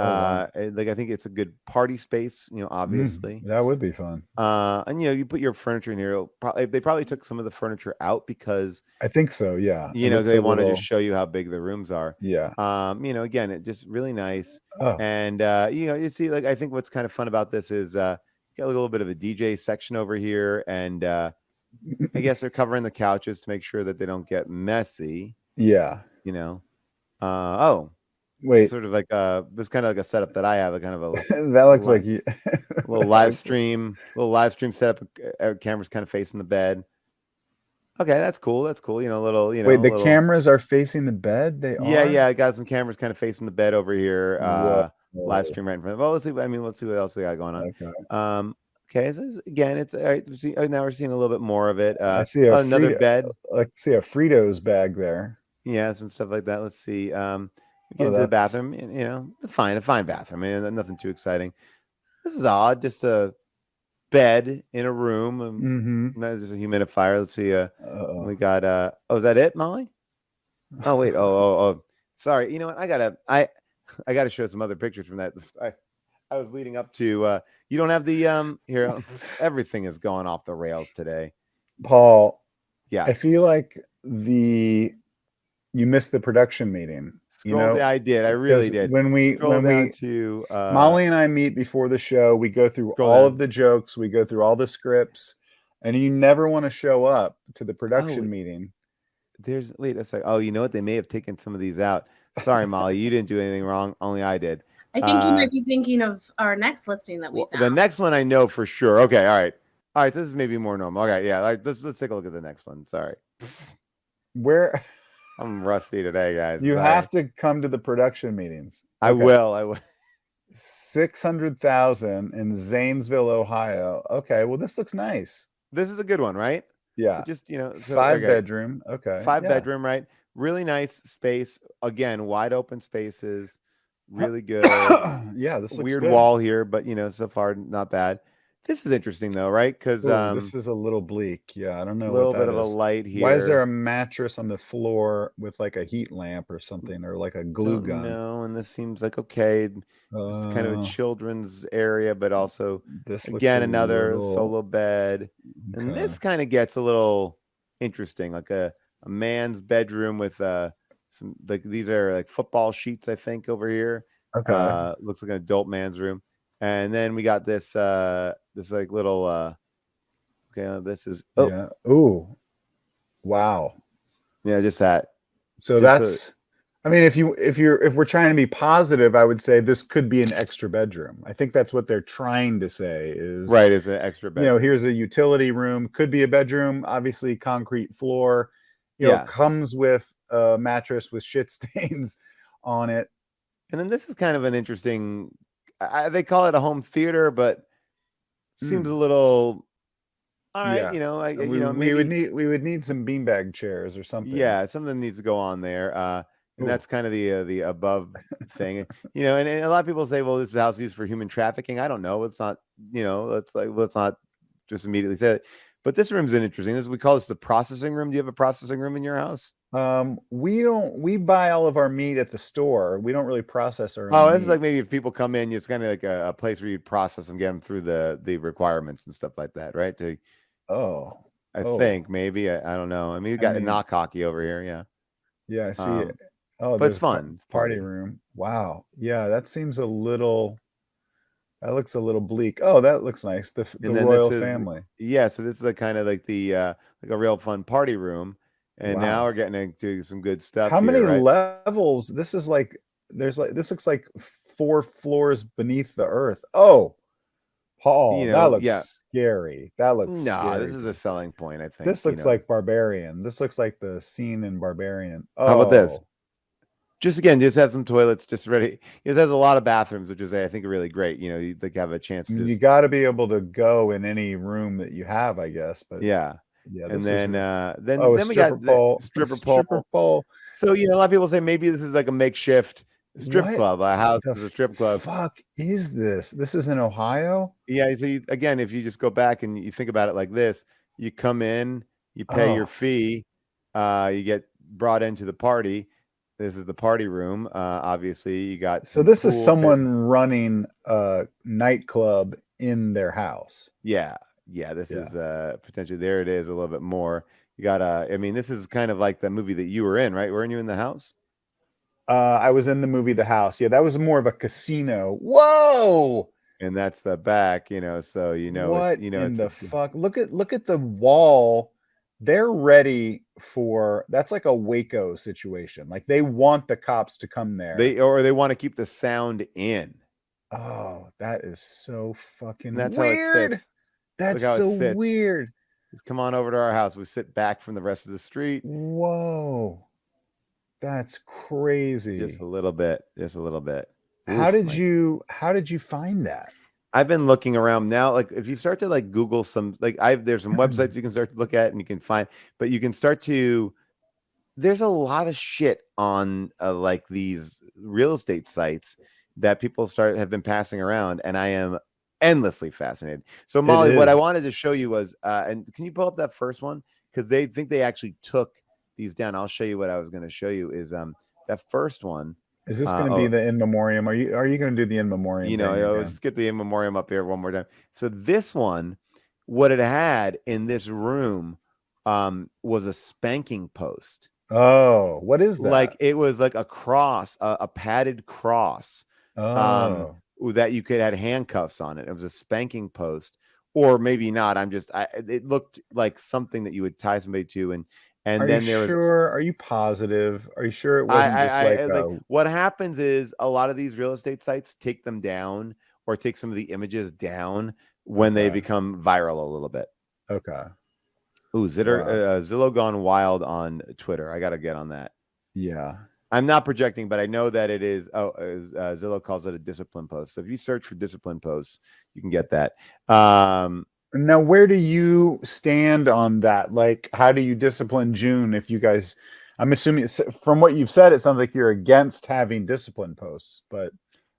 [SPEAKER 1] Like, I think it's a good party space, obviously.
[SPEAKER 2] That would be fun.
[SPEAKER 1] And you put your furniture in here. They probably took some of the furniture out because
[SPEAKER 2] I think so, yeah.
[SPEAKER 1] They want to just show you how big the rooms are.
[SPEAKER 2] Yeah.
[SPEAKER 1] Again, it just really nice. And you see, like, I think what's kind of fun about this is got a little bit of a DJ section over here, and I guess they're covering the couches to make sure that they don't get messy.
[SPEAKER 2] Yeah.
[SPEAKER 1] Wait, sort of like this kind of like a setup that I have, a kind of a
[SPEAKER 2] that looks like
[SPEAKER 1] a little live stream setup. Cameras kind of facing the bed. Okay, that's cool. That's cool.
[SPEAKER 2] Wait, the cameras are facing the bed. They are.
[SPEAKER 1] Yeah. I got some cameras kind of facing the bed over here. Live stream right in front. Well, let's see. Let's see what else they got going on.
[SPEAKER 2] Okay.
[SPEAKER 1] Okay. So again, it's all right. Now we're seeing a little bit more of it.
[SPEAKER 2] I see
[SPEAKER 1] another bed.
[SPEAKER 2] I see a Fritos bag there.
[SPEAKER 1] Yeah, some stuff like that. Let's see. Get into the bathroom, a fine bathroom. I mean, nothing too exciting. This is odd. Just a bed in a room. Just a humidifier. Let's see. We got. Is that it, Molly? Oh wait. Oh. Sorry. You know what? I gotta show some other pictures from that. I was leading up to. You don't have the here. Everything is going off the rails today,
[SPEAKER 2] Paul.
[SPEAKER 1] Yeah.
[SPEAKER 2] I feel like you missed the production meeting.
[SPEAKER 1] I did. I really did.
[SPEAKER 2] When we Molly and I meet before the show, we go through all of the jokes, we go through all the scripts, and you never want to show up to the production meeting.
[SPEAKER 1] Wait a second. Oh, you know what? They may have taken some of these out. Sorry, Molly, you didn't do anything wrong. Only I did.
[SPEAKER 3] I think you might be thinking of our next listing that we found.
[SPEAKER 1] The next one I know for sure. Okay, all right. This is maybe more normal. Okay, yeah. Let's take a look at the next one. Sorry.
[SPEAKER 2] Where?
[SPEAKER 1] I'm rusty today, guys.
[SPEAKER 2] You have to come to the production meetings.
[SPEAKER 1] I will.
[SPEAKER 2] 600,000 in Zanesville, Ohio. Okay, well, this looks nice.
[SPEAKER 1] This is a good one, right?
[SPEAKER 2] Yeah.
[SPEAKER 1] So just
[SPEAKER 2] 5 bedroom. Okay.
[SPEAKER 1] 5 bedroom, right? Really nice space. Again, wide open spaces. Really good.
[SPEAKER 2] Yeah, this looks
[SPEAKER 1] weird
[SPEAKER 2] good.
[SPEAKER 1] wall here, but so far not bad. This is interesting though, right? Because
[SPEAKER 2] this is a little bleak. Yeah, I don't know.
[SPEAKER 1] A little bit of a light here.
[SPEAKER 2] Why is there a mattress on the floor with like a heat lamp or something, or like a glue gun?
[SPEAKER 1] No, and this seems like okay. It's kind of a children's area, but also again another solo bed. Okay. And this kind of gets a little interesting, like a man's bedroom with some, like, these are like football sheets, I think, over here.
[SPEAKER 2] Okay,
[SPEAKER 1] looks like an adult man's room. And then we got this like little this is
[SPEAKER 2] ooh, wow,
[SPEAKER 1] yeah, just that.
[SPEAKER 2] So that's I mean, if we're trying to be positive, I would say this could be an extra bedroom. I think that's what they're trying to say is
[SPEAKER 1] right, is an extra bedroom.
[SPEAKER 2] Here's a utility room, could be a bedroom, obviously concrete floor, comes with a mattress with shit stains on it.
[SPEAKER 1] And then this is kind of an interesting, they call it a home theater, but seems a little, all right, maybe
[SPEAKER 2] we would need some beanbag chairs or something.
[SPEAKER 1] Yeah, something needs to go on there. And that's kind of the above thing, and a lot of people say, well, this is a house used for human trafficking. I don't know. It's not, let's not just immediately say it. But this room's interesting. We call this the processing room. Do you have a processing room in your house?
[SPEAKER 2] We buy all of our meat at the store. We don't really process our own
[SPEAKER 1] meat.
[SPEAKER 2] This
[SPEAKER 1] is like maybe if people come in, it's kind of like a place where you process them, get them through the requirements and stuff like that, right? I think maybe I don't know. I mean, he's got a knock hockey over here. Yeah.
[SPEAKER 2] Yeah, I see it. Oh,
[SPEAKER 1] but it's fun. It's
[SPEAKER 2] party room. Wow. Yeah, that seems a little. That looks a little bleak. Oh, that looks nice. The royal family.
[SPEAKER 1] Yeah, so this is kind of like the like a real fun party room, and now we're getting into some good stuff.
[SPEAKER 2] How many levels? This is like this looks like 4 floors beneath the earth. Oh, Paul, that looks scary. That looks scary.
[SPEAKER 1] This is a selling point, I think.
[SPEAKER 2] This looks like Barbarian. This looks like the scene in Barbarian. Oh.
[SPEAKER 1] How about this? Just have some toilets just ready. It has a lot of bathrooms, which is I think really great. You like have a chance to.
[SPEAKER 2] You got to be able to go in any room that you have, I guess. But
[SPEAKER 1] yeah. And then we
[SPEAKER 2] stripper
[SPEAKER 1] got stripper pole. So a lot of people say maybe this is like a makeshift strip club. A house is a strip club.
[SPEAKER 2] Fuck is this? This is in Ohio?
[SPEAKER 1] Yeah. So again, if you just go back and you think about it like this, you come in, you pay your fee, you get brought into the party. This is the party room. Obviously, you got.
[SPEAKER 2] So this is someone running a nightclub in their house.
[SPEAKER 1] Yeah. This is potentially there. It is a little bit more. You got I mean, this is kind of like the movie that you were in, right? Weren't you in The House?
[SPEAKER 2] I was in the movie The House. Yeah, that was more of a casino. Whoa!
[SPEAKER 1] And that's the back, So
[SPEAKER 2] what in the fuck? Look at the wall. They're ready for that's like a Waco situation. Like they want the cops to come there.
[SPEAKER 1] They want to keep the sound in.
[SPEAKER 2] Oh, that is so fucking
[SPEAKER 1] and that's
[SPEAKER 2] weird.
[SPEAKER 1] How it sits.
[SPEAKER 2] That's so weird.
[SPEAKER 1] Just come on over to our house. We sit back from the rest of the street.
[SPEAKER 2] Whoa. That's crazy.
[SPEAKER 1] Just a little bit.
[SPEAKER 2] How did you find that?
[SPEAKER 1] I've been looking around now. Like if you start to like Google some, there's some websites you can start to look at and you can find, but you can start to, there's a lot of shit on like these real estate sites that people have been passing around. And I am endlessly fascinated. So Molly, what I wanted to show you was, and can you pull up that first one? Cause they think they actually took these down. I'll show you what I was going to show you is that first one.
[SPEAKER 2] Is this going to be the in memoriam? Are you going to do the in memoriam?
[SPEAKER 1] Just get the in memoriam up here one more time. So this one, what it had in this room was a spanking post.
[SPEAKER 2] Oh, what is that?
[SPEAKER 1] Like it was like a cross, a padded cross that you could add handcuffs on it. It was a spanking post, or maybe not. It looked like something that you would tie somebody to, and then there was.
[SPEAKER 2] Are you positive? Are you sure it wasn't
[SPEAKER 1] what happens is a lot of these real estate sites take them down or take some of the images down when they become viral a little bit.
[SPEAKER 2] Okay.
[SPEAKER 1] Ooh, Zillow gone wild on Twitter. I got to get on that.
[SPEAKER 2] Yeah.
[SPEAKER 1] I'm not projecting, but I know that it is. Zillow calls it a discipline post. So if you search for discipline posts, you can get that.
[SPEAKER 2] Now, where do you stand on that? Like, how do you discipline June? If you guys, I'm assuming from what you've said, it sounds like you're against having discipline posts, but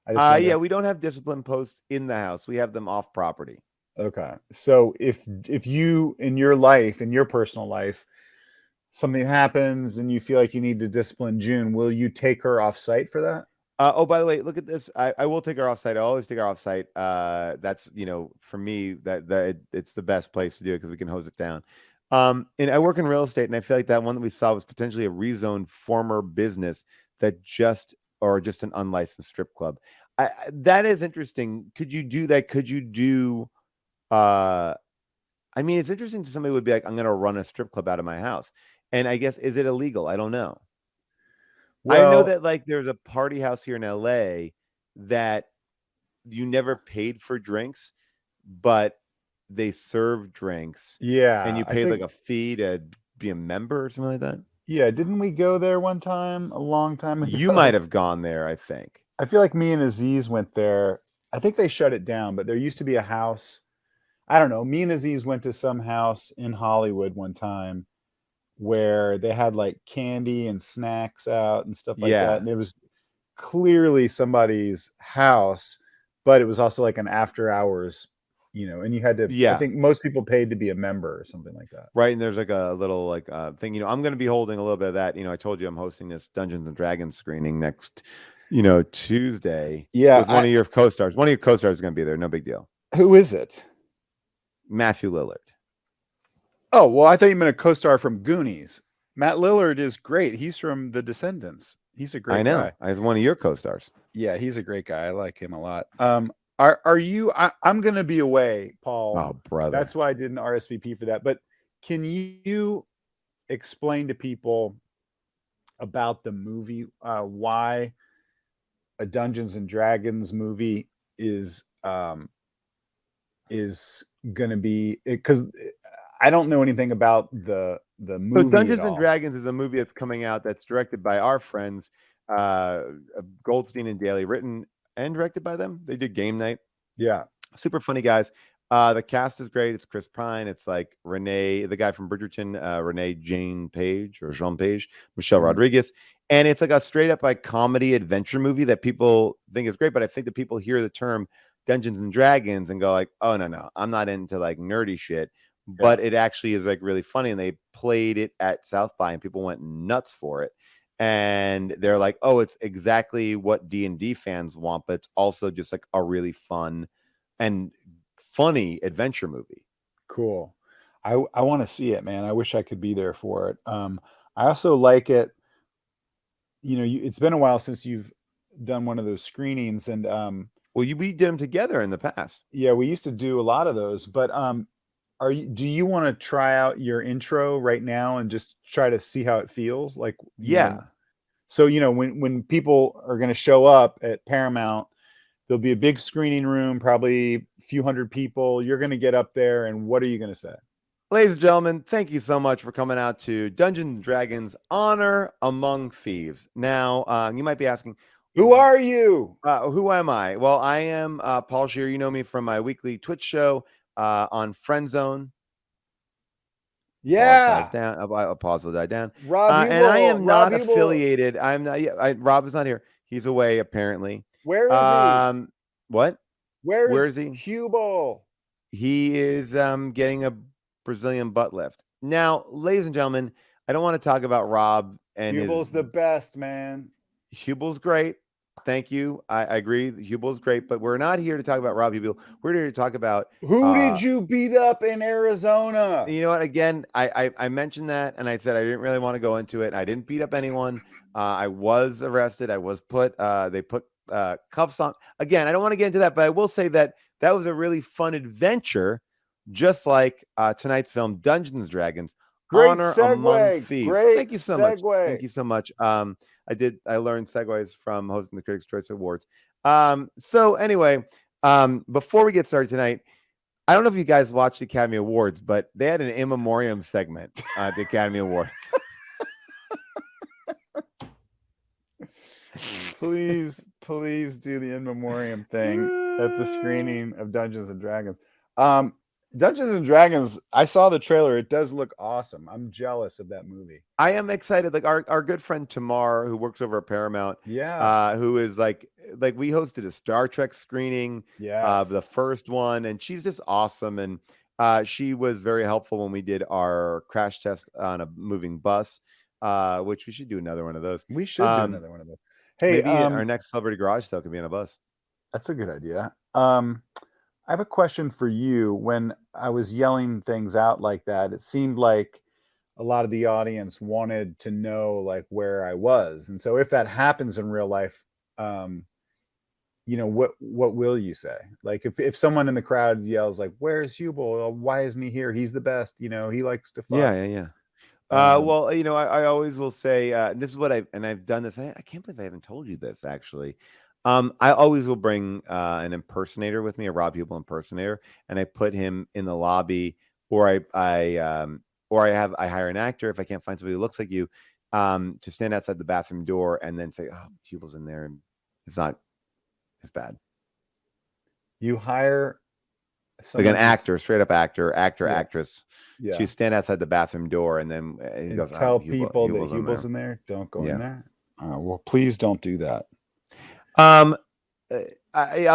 [SPEAKER 2] I just
[SPEAKER 1] we don't have discipline posts in the house. We have them off property.
[SPEAKER 2] Okay. So if you, in your life, in your personal life, something happens and you feel like you need to discipline June, will you take her off site for that?
[SPEAKER 1] By the way, look at this. I will take her off site. I always take her off site. That's, for me, that it's the best place to do it because we can hose it down. And I work in real estate, and I feel like that one that we saw was potentially a rezoned former business that just an unlicensed strip club. That is interesting. Could you do that? Could you do? I mean, it's interesting to somebody who would be like, I'm going to run a strip club out of my house. And I guess, is it illegal? I don't know. Well, I know that like there's a party house here in LA that you never paid for drinks, but they serve drinks.
[SPEAKER 2] Yeah.
[SPEAKER 1] And you pay like a fee to be a member or something like that.
[SPEAKER 2] Yeah. Didn't we go there one time, a long time ago?
[SPEAKER 1] You might have gone there, I think.
[SPEAKER 2] I feel like me and Aziz went there. I think they shut it down, but there used to be a house. I don't know. Me and Aziz went to some house in Hollywood one time where they had like candy and snacks out and stuff like that. And it was clearly somebody's house, but it was also like an after hours, and you had to, I think most people paid to be a member or something like that.
[SPEAKER 1] Right. And there's like a little like thing, I'm going to be holding a little bit of that. I told you I'm hosting this Dungeons and Dragons screening next, Tuesday.
[SPEAKER 2] Yeah.
[SPEAKER 1] With one of your co-stars. One of your co-stars is going to be there. No big deal.
[SPEAKER 2] Who is it?
[SPEAKER 1] Matthew Lillard.
[SPEAKER 2] Oh, well, I thought you meant a co-star from Goonies. Matt Lillard is great. He's from The Descendants. He's a great guy.
[SPEAKER 1] I was one of your co-stars.
[SPEAKER 2] Yeah, he's a great guy. I like him a lot. Are you? I'm going to be away, Paul.
[SPEAKER 1] Oh, brother.
[SPEAKER 2] That's why I didn't RSVP for that. But can you explain to people about the movie? Why a Dungeons and Dragons movie is going to be, because I don't know anything about the movie.
[SPEAKER 1] So Dungeons and Dragons is a movie that's coming out that's directed by our friends Goldstein and Daly, written and directed by them. They did Game Night.
[SPEAKER 2] Yeah,
[SPEAKER 1] super funny guys. The cast is great. It's Chris Pine. It's like Renee, the guy from Bridgerton, Renee Jean Page or Jean Page, Michelle Rodriguez. And it's like a straight up like comedy adventure movie that people think is great. But I think that people hear the term Dungeons and Dragons and go like, oh, no, I'm not into like nerdy shit. But it actually is like really funny. And they played it at South by and people went nuts for it. And they're like, oh, it's exactly what D&D fans want, but it's also just like a really fun and funny adventure movie.
[SPEAKER 2] Cool. I want to see it, man. I wish I could be there for it. I also like it. You know, it's been a while since you've done one of those screenings, and
[SPEAKER 1] we did them together in the past.
[SPEAKER 2] Yeah, we used to do a lot of those. But do you want to try out your intro right now and just try to see how it feels? Like,
[SPEAKER 1] yeah.
[SPEAKER 2] So, you know, when people are going to show up at Paramount, there'll be a big screening room, probably a few hundred people. You're going to get up there, and what are you going to say?
[SPEAKER 1] Ladies and gentlemen, thank you so much for coming out to Dungeons and Dragons Honor Among Thieves. Now, you might be asking,
[SPEAKER 2] who are you?
[SPEAKER 1] Who am I? Well, I am Paul Scheer. You know me from my weekly Twitch show on Friend Zone.
[SPEAKER 2] Yeah.
[SPEAKER 1] Pause will die down.
[SPEAKER 2] Rob
[SPEAKER 1] and I am not affiliated. I'm not. Rob is not here. He's away apparently.
[SPEAKER 2] Where is he?
[SPEAKER 1] What?
[SPEAKER 2] Where is he? Hubel.
[SPEAKER 1] He is getting a Brazilian butt lift. Now, ladies and gentlemen, I don't want to talk about Rob and
[SPEAKER 2] Hubel's the best, man.
[SPEAKER 1] Hubel's great. Thank you. I agree. Hubel's great, but we're not here to talk about Rob Hubel. We're here to talk about
[SPEAKER 2] who did you beat up in Arizona?
[SPEAKER 1] You know what? Again, I mentioned that, and I said I didn't really want to go into it. I didn't beat up anyone. I was arrested. I was they put cuffs on. Again, I don't want to get into that, but I will say that was a really fun adventure, just like tonight's film, Dungeons and Dragons.
[SPEAKER 2] Great
[SPEAKER 1] Honor
[SPEAKER 2] segue.
[SPEAKER 1] Among Thieves.
[SPEAKER 2] Great
[SPEAKER 1] Thank you so
[SPEAKER 2] segue.
[SPEAKER 1] much. Thank you so much. I learned segues from hosting the Critics' Choice Awards. So anyway, before we get started tonight, I don't know if you guys watched the Academy Awards, but they had an in memoriam segment at the Academy Awards.
[SPEAKER 2] Please do the in memoriam thing at the screening of Dungeons and Dragons. Dungeons and Dragons, I saw the trailer. It does look awesome. I'm jealous of that movie.
[SPEAKER 1] I am excited. Like our good friend Tamar, who works over at Paramount, who is like we hosted a Star Trek screening, the first one, and she's just awesome. And she was very helpful when we did our crash test on a moving bus, which we should do another one of those.
[SPEAKER 2] We should do another one of those. Hey,
[SPEAKER 1] maybe our next celebrity garage sale could be on a bus.
[SPEAKER 2] That's a good idea. I have a question for you. When I was yelling things out like that, it seemed like a lot of the audience wanted to know like where I was. And so if that happens in real life, you know, what will you say? Like if someone in the crowd yells like, where's Hubel? Why isn't he here? He's the best. You know, he likes to fuck.
[SPEAKER 1] Yeah. Well, you know, I always will say, this is what I've done this. I can't believe I haven't told you this actually. I always will bring an impersonator with me, a Rob Hubel impersonator, and I put him in the lobby, or I hire an actor if I can't find somebody who looks like you, to stand outside the bathroom door and then say, "Oh, Hubel's in there," and it's not as bad.
[SPEAKER 2] You hire
[SPEAKER 1] like an actor, straight up actor, actress. Yeah. She stand outside the bathroom door and then he goes,
[SPEAKER 2] tell people that Hubel's in there. Don't go in there. Well, please don't do that.
[SPEAKER 1] I'll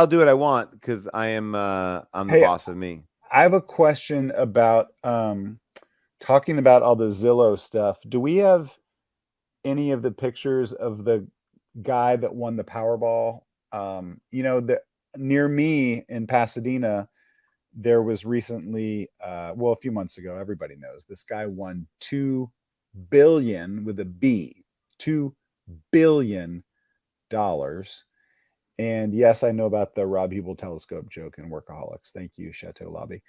[SPEAKER 1] do what I want because I'm the boss of me.
[SPEAKER 2] I have a question about talking about all the Zillow stuff. Do we have any of the pictures of the guy that won the Powerball? You know, near me in Pasadena, there was recently, a few months ago, everybody knows this guy won $2 billion with a B, $2 billion. And yes, I know about the Rob Hubel telescope joke in Workaholics. Thank you, Chateau Lobby.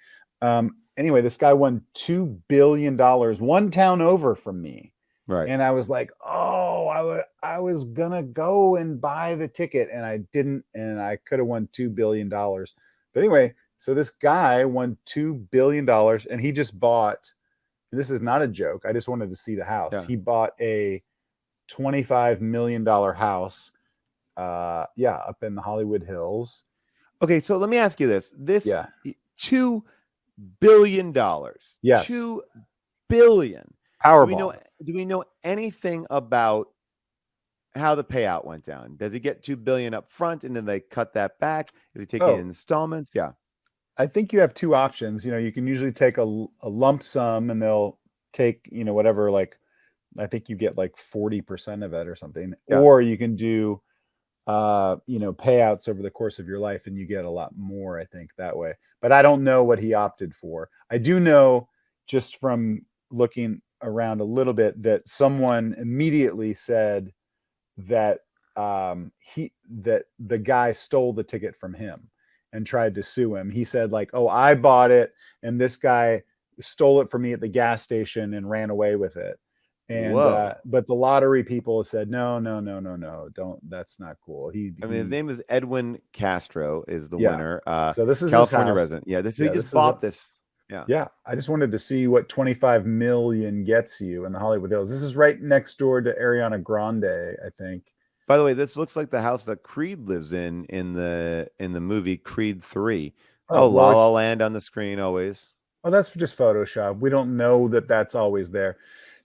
[SPEAKER 2] Anyway, this guy won $2 billion, one town over from me.
[SPEAKER 1] Right.
[SPEAKER 2] And I was like, oh, I was gonna go and buy the ticket, and I didn't, and I could have won $2 billion. But anyway, so this guy won $2 billion, and he just bought, this is not a joke, I just wanted to see the house. Yeah. He bought a $25 million house, up in the Hollywood Hills.
[SPEAKER 1] Okay, so let me ask you this. This $2 billion.
[SPEAKER 2] Yes.
[SPEAKER 1] $2 billion.
[SPEAKER 2] Powerball.
[SPEAKER 1] Do we know anything about how the payout went down? Does he get $2 billion up front and then they cut that back? Is he taking installments? Yeah.
[SPEAKER 2] I think you have two options. You can usually take a lump sum and they'll take, whatever, like, I think you get like 40% of it or something. Yeah. Or you can do, payouts over the course of your life and you get a lot more, I think, that way. But I don't know what he opted for. I do know, just from looking around a little bit, that someone immediately said that that the guy stole the ticket from him and tried to sue him. He said, like, oh, I bought it and this guy stole it from me at the gas station and ran away with it. And but the lottery people said, no, don't, that's not cool.
[SPEAKER 1] His name is Edwin Castro, is the winner.
[SPEAKER 2] So this is
[SPEAKER 1] California resident. Yeah, he just bought this.
[SPEAKER 2] Yeah. I just wanted to see what 25 million gets you in the Hollywood Hills. This is right next door to Ariana Grande, I think.
[SPEAKER 1] By the way, this looks like the house that Creed lives in the movie Creed 3. La La Land on the screen always.
[SPEAKER 2] Oh, that's just Photoshop. We don't know that that's always there.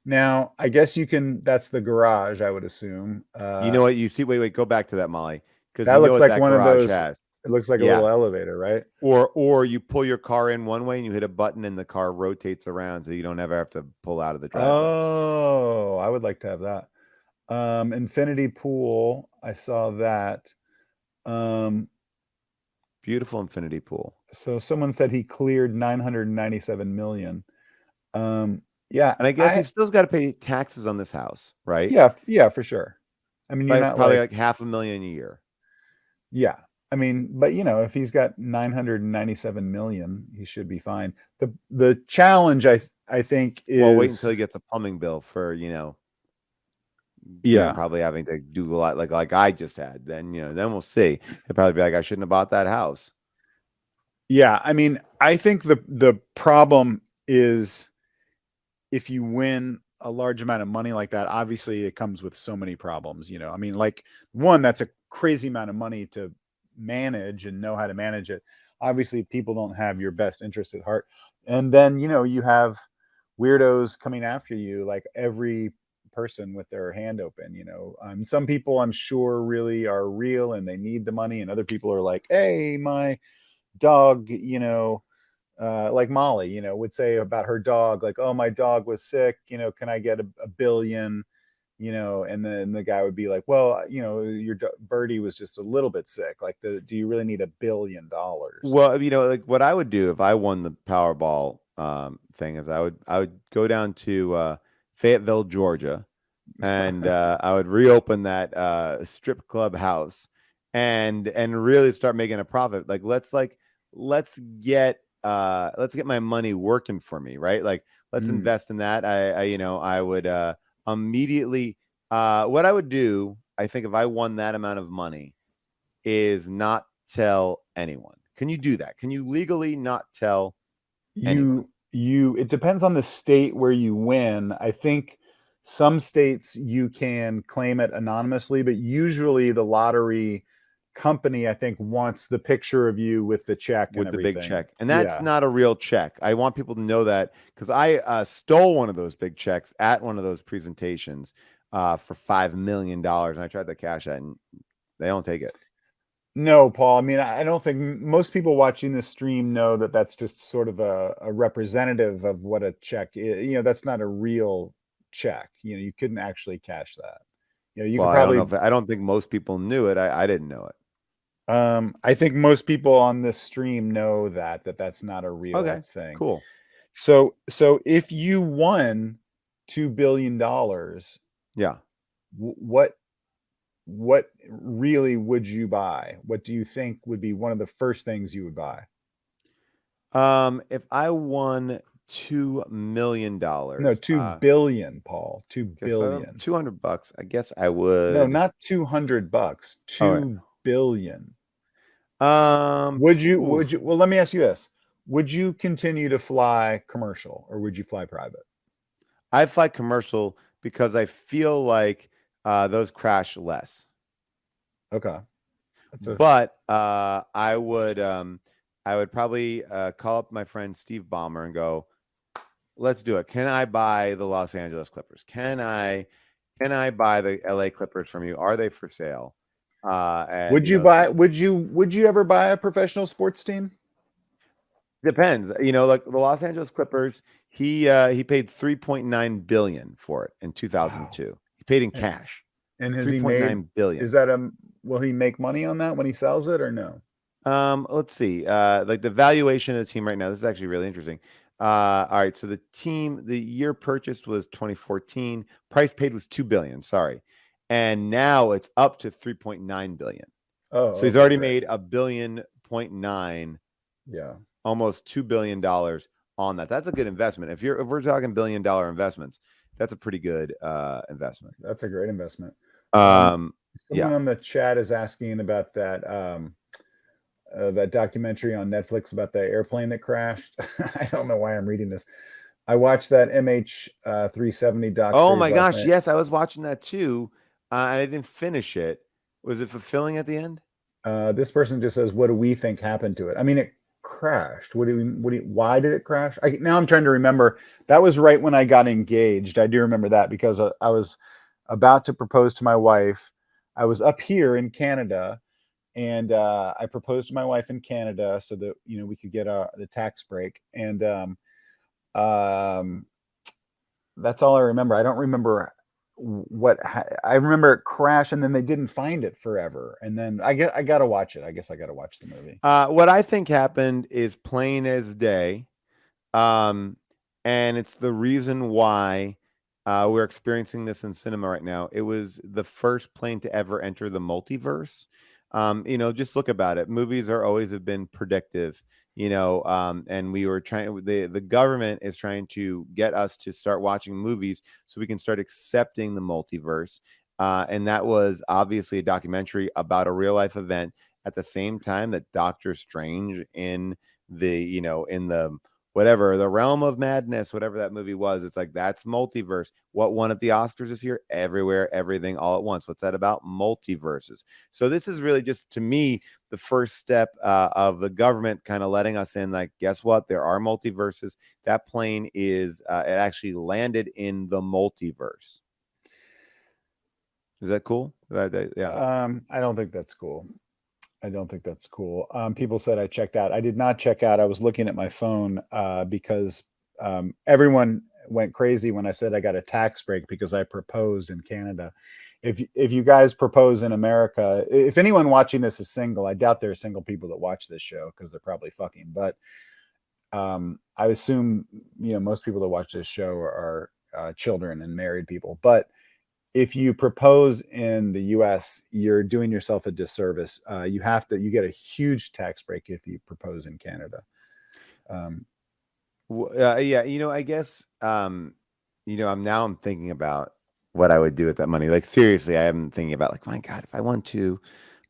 [SPEAKER 2] Now, I guess you can, that's the garage, I would assume.
[SPEAKER 1] You know what you see? Wait, go back to that, Molly. Because
[SPEAKER 2] that looks like one of those. It looks like a little elevator, right?
[SPEAKER 1] Or you pull your car in one way and you hit a button and the car rotates around so you don't ever have to pull out of the driveway.
[SPEAKER 2] Oh, I would like to have that. Infinity pool, I saw that.
[SPEAKER 1] Beautiful infinity pool.
[SPEAKER 2] So someone said he cleared 997 million.
[SPEAKER 1] Yeah, and I guess he still's got to pay taxes on this house, right?
[SPEAKER 2] Yeah, for sure. I mean, you're not
[SPEAKER 1] probably like $500,000 a year.
[SPEAKER 2] Yeah, I mean, but if he's got 997 million, he should be fine. The challenge, I think, is
[SPEAKER 1] wait until he gets a plumbing bill for probably having to do a lot like I just had. Then then we'll see. He'll probably be like, I shouldn't have bought that house.
[SPEAKER 2] Yeah, I mean, I think the problem is, if you win a large amount of money like that, obviously it comes with so many problems. I mean, like, one, that's a crazy amount of money to manage and know how to manage it. Obviously, people don't have your best interest at heart. And then, you have weirdos coming after you, like every person with their hand open. Some people, I'm sure, really are real and they need the money, and other people are like, hey, my dog, like Molly, would say about her dog, like, oh, my dog was sick, can I get a billion, and then the guy would be like, well, your birdie was just a little bit sick. Like, do you really need $1 billion?
[SPEAKER 1] Well, like what I would do if I won the Powerball thing is I would go down to Fayetteville, Georgia, and I would reopen that strip club house and really start making a profit. Like, let's get my money working for me, right? Like, let's invest in that. I would immediately, what I would do, I think, if I won that amount of money, is not tell anyone. Can you do that? Can you legally not tell anyone?
[SPEAKER 2] It depends on the state where you win. I think some states you can claim it anonymously, but usually the lottery company, I think, wants the picture of you with the check,
[SPEAKER 1] with the big check, and that's not a real check. I want people to know that, because I stole one of those big checks at one of those presentations for $5 million, and I tried to cash that, and they don't take it.
[SPEAKER 2] No, Paul. I mean, I don't think most people watching this stream know that that's just sort of a representative of what a check is. That's not a real check. You couldn't actually cash that. You could probably.
[SPEAKER 1] I don't think most people knew it. I didn't know it.
[SPEAKER 2] I think most people on this stream know that's not a real thing.
[SPEAKER 1] Cool.
[SPEAKER 2] So if you won $2 billion,
[SPEAKER 1] yeah,
[SPEAKER 2] what really would you buy? What do you think would be one of the first things you would buy?
[SPEAKER 1] If I won $2 million,
[SPEAKER 2] no, 2 billion, Paul, 2 billion,
[SPEAKER 1] $200. I guess I would.
[SPEAKER 2] No, not $200. $2 billion.
[SPEAKER 1] Would you?
[SPEAKER 2] Well, let me ask you this: would you continue to fly commercial, or would you fly private?
[SPEAKER 1] I fly commercial because I feel like those crash less.
[SPEAKER 2] Okay,
[SPEAKER 1] but I would probably call up my friend Steve Ballmer and go, let's do it. Can I buy the Los Angeles Clippers? Can I buy the LA Clippers from you? Are they for sale?
[SPEAKER 2] Would you ever buy a professional sports team?
[SPEAKER 1] Depends. Like the Los Angeles Clippers, he paid $3.9 billion for it in 2002. Wow. He paid in cash.
[SPEAKER 2] And has he made $3.9 billion? Is that will he make money on that when he sells it or no?
[SPEAKER 1] Let's see. Like the valuation of the team right now, this is actually really interesting. All right, so the year purchased was 2014. Price paid was $2 billion. Sorry, and now it's up to $3.9 billion.
[SPEAKER 2] Oh,
[SPEAKER 1] so he's already made $1.9 billion.
[SPEAKER 2] Yeah,
[SPEAKER 1] almost $2 billion on that. That's a good investment. If we're talking $1 billion investments, that's a pretty good investment.
[SPEAKER 2] That's a great investment.
[SPEAKER 1] Someone
[SPEAKER 2] on the chat is asking about that. That documentary on Netflix about the airplane that crashed. I don't know why I'm reading this. I watched that MH370 doc.
[SPEAKER 1] Oh my gosh, yes, I was watching that too. I didn't finish it. Was it fulfilling at the end?
[SPEAKER 2] This person just says, "What do we think happened to it?" I mean, it crashed. Why did it crash? Now I'm trying to remember. That was right when I got engaged. I do remember that because I was about to propose to my wife. I was up here in Canada. And I proposed to my wife in Canada so that we could get the tax break, and that's all I remember. I don't remember I remember it crashed, and then they didn't find it forever. And then I got to watch it. I guess I got to watch the movie.
[SPEAKER 1] What I think happened is plain as day, and it's the reason why we're experiencing this in cinema right now. It was the first plane to ever enter the multiverse. Just look about it. Movies have been predictive, and we were the government is trying to get us to start watching movies so we can start accepting the multiverse. And that was obviously a documentary about a real life event at the same time that Doctor Strange in the whatever, the realm of madness, whatever that movie was. It's like, that's multiverse. What won at the Oscars this year? Everywhere, Everything, All at Once. What's that about? Multiverses. So this is really just, to me, the first step of the government kind of letting us in, like, guess what? There are multiverses. That plane it actually landed in the multiverse. Is that cool?
[SPEAKER 2] Yeah. I don't think that's cool. People said I checked out. I did not check out. I was looking at my phone because everyone went crazy when I said I got a tax break because I proposed in Canada. If you guys propose in America, if anyone watching this is single, I doubt there are single people that watch this show because they're probably fucking. But I assume most people that watch this show are children and married people. But if you propose in the U.S., you're doing yourself a disservice. You get a huge tax break if you propose in Canada.
[SPEAKER 1] I guess, I'm thinking about what I would do with that money. Like, seriously, I am thinking about, like, my God, if I want to.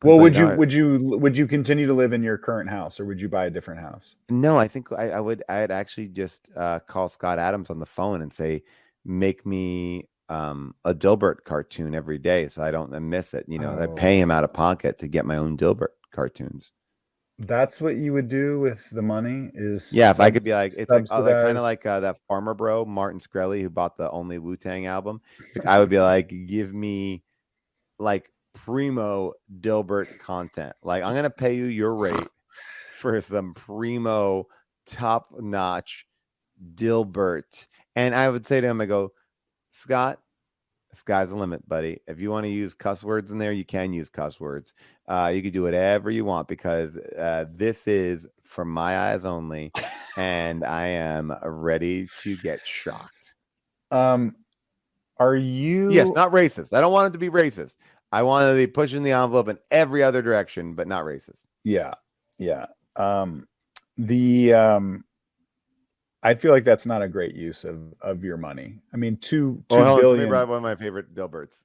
[SPEAKER 2] Well, would you continue to live in your current house, or would you buy a different house?
[SPEAKER 1] No, I think I'd actually just call Scott Adams on the phone and say, make me a Dilbert cartoon every day so I don't miss it. I pay him out of pocket to get my own Dilbert cartoons.
[SPEAKER 2] That's what you would do with the money?
[SPEAKER 1] If I could be like, it's like kind of like that farmer bro Martin Shkreli who bought the only Wu-Tang album. Like, I would be like, give me like primo Dilbert content. Like, I'm gonna pay you your rate for some primo top-notch Dilbert. And I would say to him, I go, Scott, Sky's the limit, buddy. If you want to use cuss words in there, you can use cuss words. You can do whatever you want because this is for my eyes only, and I am ready to get shocked.
[SPEAKER 2] Are you?
[SPEAKER 1] Yes, not racist. I don't want it to be racist. I want to be pushing the envelope in every other direction, but not racist.
[SPEAKER 2] Yeah. I feel like that's not a great use of your money. I mean, $2 billion.
[SPEAKER 1] Let me brought one of my favorite Dilberts.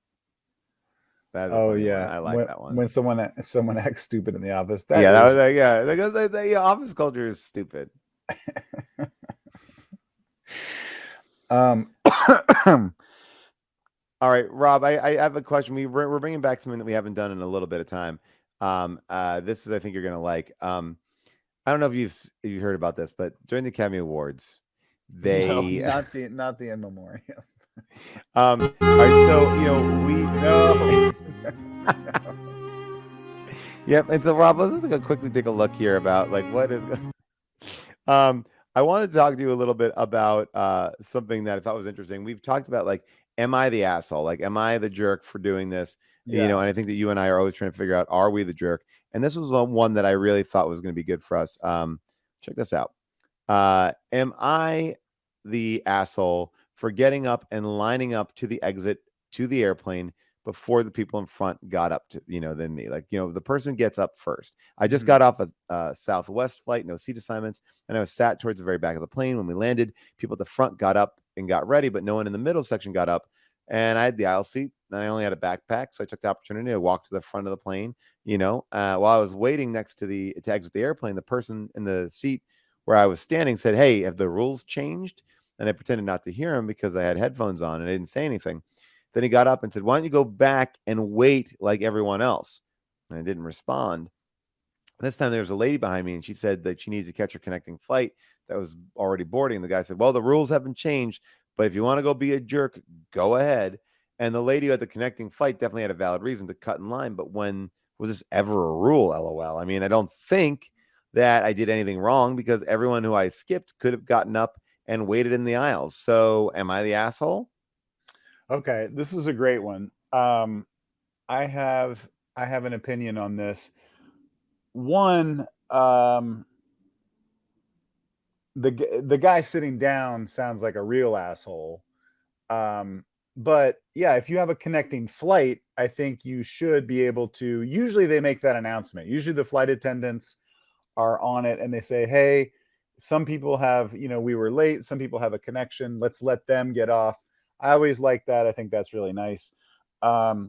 [SPEAKER 2] Oh yeah,
[SPEAKER 1] I like that one.
[SPEAKER 2] When someone acts stupid in the office.
[SPEAKER 1] That was because the office culture is stupid. All right, Rob, I have a question. We're bringing back something that we haven't done in a little bit of time. This is, I think you're gonna like. I don't know if you've heard about this, but during the Academy Awards, they
[SPEAKER 2] not the in memoriam.
[SPEAKER 1] All right, so we
[SPEAKER 2] no.
[SPEAKER 1] Yep, and so Rob, let's go quickly take a look here about like what is. I wanted to talk to you a little bit about something that I thought was interesting. We've talked about like, am I the asshole? Like, am I the jerk for doing this? Yeah. And I think that you and I are always trying to figure out, are we the jerk? And this was one that I really thought was going to be good for us. Check this out. Am I the asshole for getting up and lining up to the exit to the airplane before the people in front got up to, than me? Like, the person gets up first. I just got off a Southwest flight, no seat assignments, and I was sat towards the very back of the plane. When we landed, people at the front got up and got ready, but no one in the middle section got up. And I had the aisle seat, and I only had a backpack, so I took the opportunity to walk to the front of the plane. While I was waiting next to exit the airplane, the person in the seat where I was standing said, "Hey, have the rules changed?" And I pretended not to hear him because I had headphones on and I didn't say anything. Then he got up and said, "Why don't you go back and wait like everyone else?" And I didn't respond. This time there was a lady behind me, and she said that she needed to catch her connecting flight that was already boarding. The guy said, "Well, the rules haven't changed, but if you want to go be a jerk, go ahead." And the lady at the connecting flight definitely had a valid reason to cut in line. But when was this ever a rule? LOL. I mean, I don't think that I did anything wrong because everyone who I skipped could have gotten up and waited in the aisles. So am I the asshole?
[SPEAKER 2] Okay, this is a great one. I have an opinion on this. One, the guy sitting down sounds like a real asshole. But yeah, if you have a connecting flight, I think you should be able to. Usually they make that announcement. Usually the flight attendants are on it and they say, "Hey, some people have, we were late. Some people have a connection. Let's let them get off." I always like that. I think that's really nice. By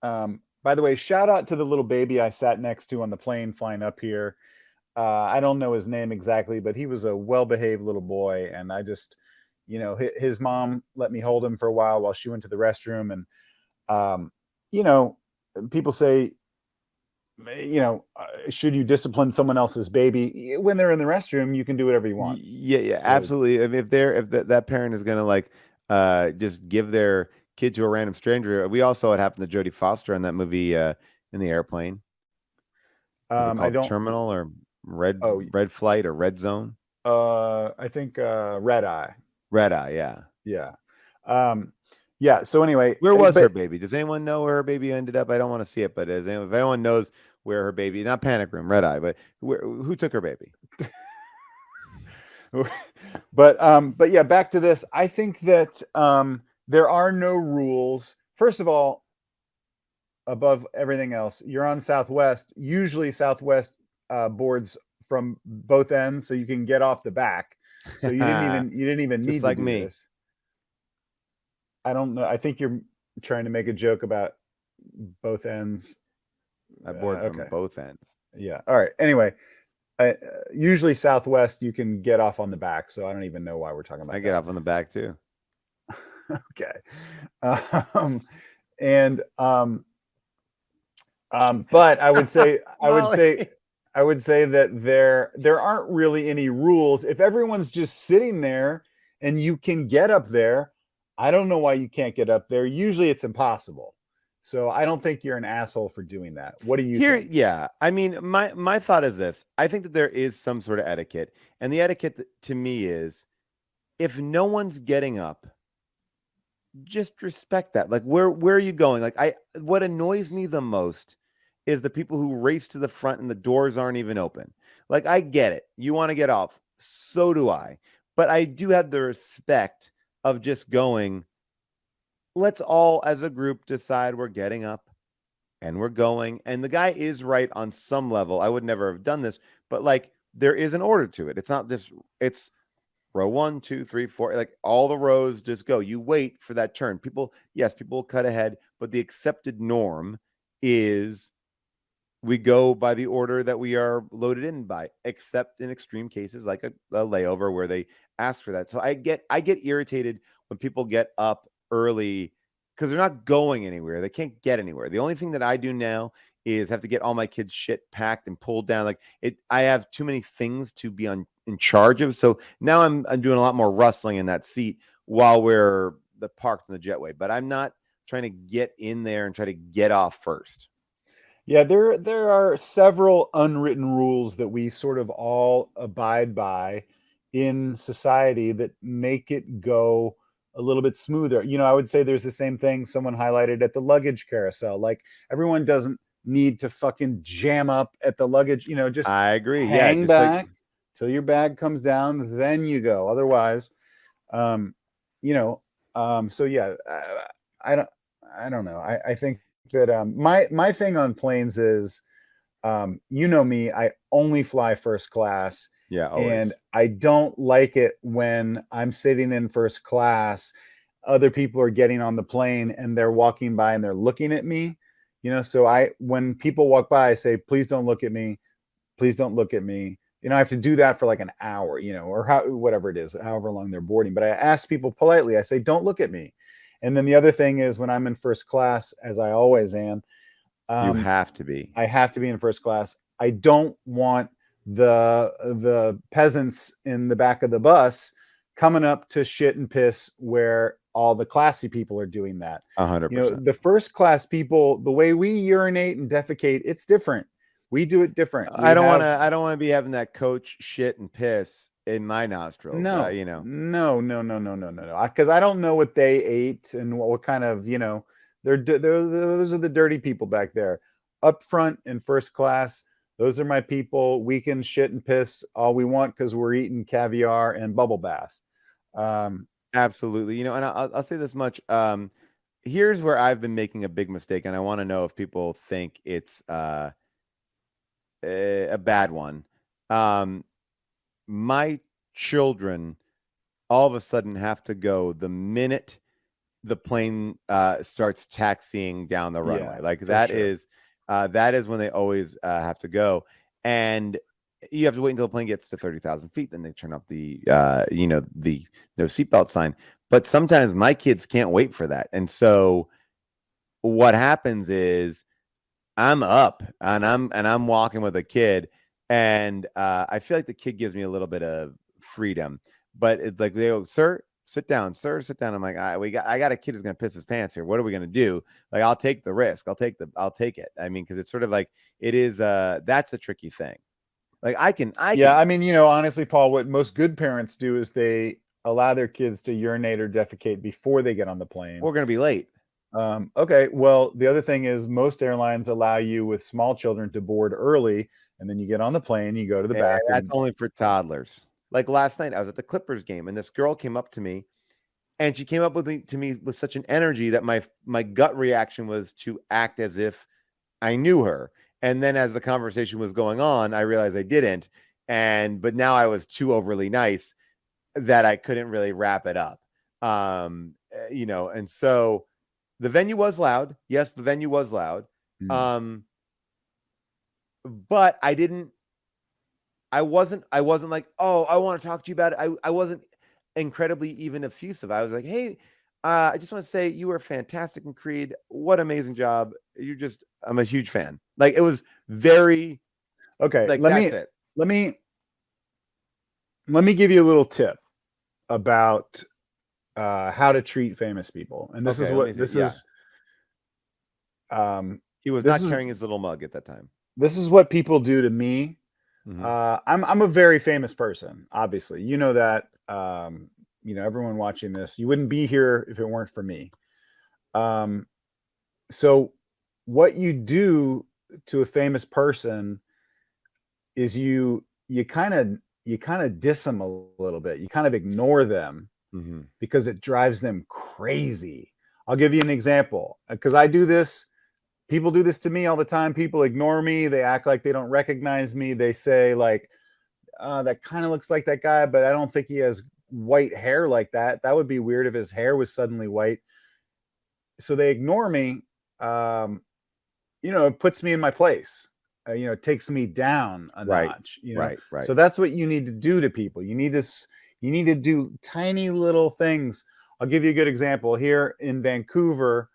[SPEAKER 2] the way, shout out to the little baby I sat next to on the plane flying up here. I don't know his name exactly, but he was a well-behaved little boy. And I just, his mom let me hold him for a while she went to the restroom. And, people say, should you discipline someone else's baby when they're in the restroom? You can do whatever you want.
[SPEAKER 1] Yeah, so, absolutely. I mean, if that parent is going to just give their kid to a random stranger. We also had happened to Jodie Foster in that movie in the airplane. I don't Terminal or Red Flight or Red Zone.
[SPEAKER 2] I think Red Eye.
[SPEAKER 1] Red Eye, yeah.
[SPEAKER 2] Yeah. So anyway,
[SPEAKER 1] where was her baby? Does anyone know where her baby ended up? I don't want to see it, but if anyone knows where her baby, not Panic Room, Red Eye, but who took her baby?
[SPEAKER 2] But yeah, back to this. I think that there are no rules. First of all, above everything else, you're on Southwest. Usually Southwest boards from both ends, so you can get off the back. So you didn't even need to do this. I don't know. I think you're trying to make a joke about both ends.
[SPEAKER 1] I board from both ends.
[SPEAKER 2] Yeah. All right. Anyway, usually Southwest, you can get off on the back. So I don't even know why we're talking about.
[SPEAKER 1] I get off on the back too.
[SPEAKER 2] Okay. But I would say, I would say that there aren't really any rules. If everyone's just sitting there and you can get up there, I don't know why you can't get up there. Usually it's impossible. So I don't think you're an asshole for doing that. What do you think?
[SPEAKER 1] Yeah. I mean, my thought is this. I think that there is some sort of etiquette. And the etiquette to me is if no one's getting up just respect that. Like, where are you going? Like, what annoys me the most is the people who race to the front and the doors aren't even open. Like, I get it. You want to get off. So do I. But I do have the respect of just going, let's all as a group decide we're getting up and we're going. And the guy is right on some level. I would never have done this, but like, there is an order to it. It's not just, it's row 1, 2, 3, 4, like all the rows just go. You wait for that turn. People will cut ahead, but the accepted norm is we go by the order that we are loaded in by, except in extreme cases like a layover where they ask for that. So I get irritated when people get up early because they're not going anywhere. They can't get anywhere. The only thing that I do now is have to get all my kids' shit packed and pulled down. Like I have too many things to be in charge of. So now I'm doing a lot more rustling in that seat while we're parked in the jetway. But I'm not trying to get in there and try to get off first.
[SPEAKER 2] Yeah, there are several unwritten rules that we sort of all abide by in society that make it go a little bit smoother. You know, I would say there's the same thing someone highlighted at the luggage carousel. Like, everyone doesn't need to fucking jam up at the luggage, you know, just
[SPEAKER 1] I agree.
[SPEAKER 2] hang back till your bag comes down, then you go. Otherwise, so yeah, I don't know. I think that my thing on planes is, you know me, I only fly first class.
[SPEAKER 1] Yeah, always.
[SPEAKER 2] And I don't like it when I'm sitting in first class, other people are getting on the plane and they're walking by and they're looking at me. You know, so when people walk by, I say, please don't look at me. Please don't look at me. You know, I have to do that for like an hour, you know, or whatever it is, however long they're boarding. But I ask people politely, I say, don't look at me. And then the other thing is, when I'm in first class, as I always am,
[SPEAKER 1] you have to be.
[SPEAKER 2] I have to be in first class. I don't want the peasants in the back of the bus coming up to shit and piss where all the classy people are doing that.
[SPEAKER 1] 100%.
[SPEAKER 2] You know, the first class people, the way we urinate and defecate, it's different. We do it different.
[SPEAKER 1] I don't want to be having that coach shit and piss in my nostrils.
[SPEAKER 2] No,
[SPEAKER 1] you know,
[SPEAKER 2] no. Because I don't know what they ate and what kind of, you know, those are the dirty people back there. Up front in first class, those are my people. We can shit and piss all we want because we're eating caviar and bubble bath.
[SPEAKER 1] Absolutely. You know, and I'll say this much. Here's where I've been making a big mistake, and I want to know if people think it's a bad one. My children all of a sudden have to go the minute the plane starts taxiing down the runway.
[SPEAKER 2] Yeah,
[SPEAKER 1] like that is when they always have to go. And you have to wait until the plane gets to 30,000 feet. Then they turn off the no seatbelt sign. But sometimes my kids can't wait for that. And so what happens is I'm up and I'm walking with a kid, and I feel like the kid gives me a little bit of freedom. But it's like, they go, sir, sit down, sir, sit down. I'm like, I got a kid who's gonna piss his pants here. What are we gonna do? Like, I'll take the risk. I'll take it. I mean, because it's sort of like, it is that's a tricky thing. Like, I can.
[SPEAKER 2] I mean, you know, honestly, Paul, what most good parents do is they allow their kids to urinate or defecate before they get on the plane.
[SPEAKER 1] We're gonna be late.
[SPEAKER 2] Okay. Well, the other thing is, most airlines allow you with small children to board early, and then you get on the plane, you go to the back.
[SPEAKER 1] That's only for toddlers. Like, last night I was at the Clippers game, and this girl came up to me, and she came up to me with such an energy that my gut reaction was to act as if I knew her. And then as the conversation was going on, I realized I didn't. But now I was too overly nice that I couldn't really wrap it up. You know, and so the venue was loud. Yes, the venue was loud. But I wasn't like, oh, I want to talk to you about it. I wasn't incredibly even effusive. I was like, hey, I just want to say you were fantastic in Creed. What amazing job. I'm a huge fan. Like, it was very
[SPEAKER 2] okay.
[SPEAKER 1] Like,
[SPEAKER 2] let me give you a little tip about how to treat famous people. And this is
[SPEAKER 1] he was not carrying his little mug at that time.
[SPEAKER 2] This is what people do to me.
[SPEAKER 1] Mm-hmm.
[SPEAKER 2] I'm a very famous person, obviously. You know that. everyone watching this, you wouldn't be here if it weren't for me. So what you do to a famous person is you kind of diss them a little bit. You kind of ignore them because it drives them crazy. I'll give you an example, because I do this. People do this to me all the time. People ignore me. They act like they don't recognize me. They say like, that kind of looks like that guy, but I don't think he has white hair like that. That would be weird if his hair was suddenly white. So they ignore me. It puts me in my place. It takes me down a notch.
[SPEAKER 1] Right.
[SPEAKER 2] So that's what you need to do to people. You need to do tiny little things. I'll give you a good example here in Vancouver.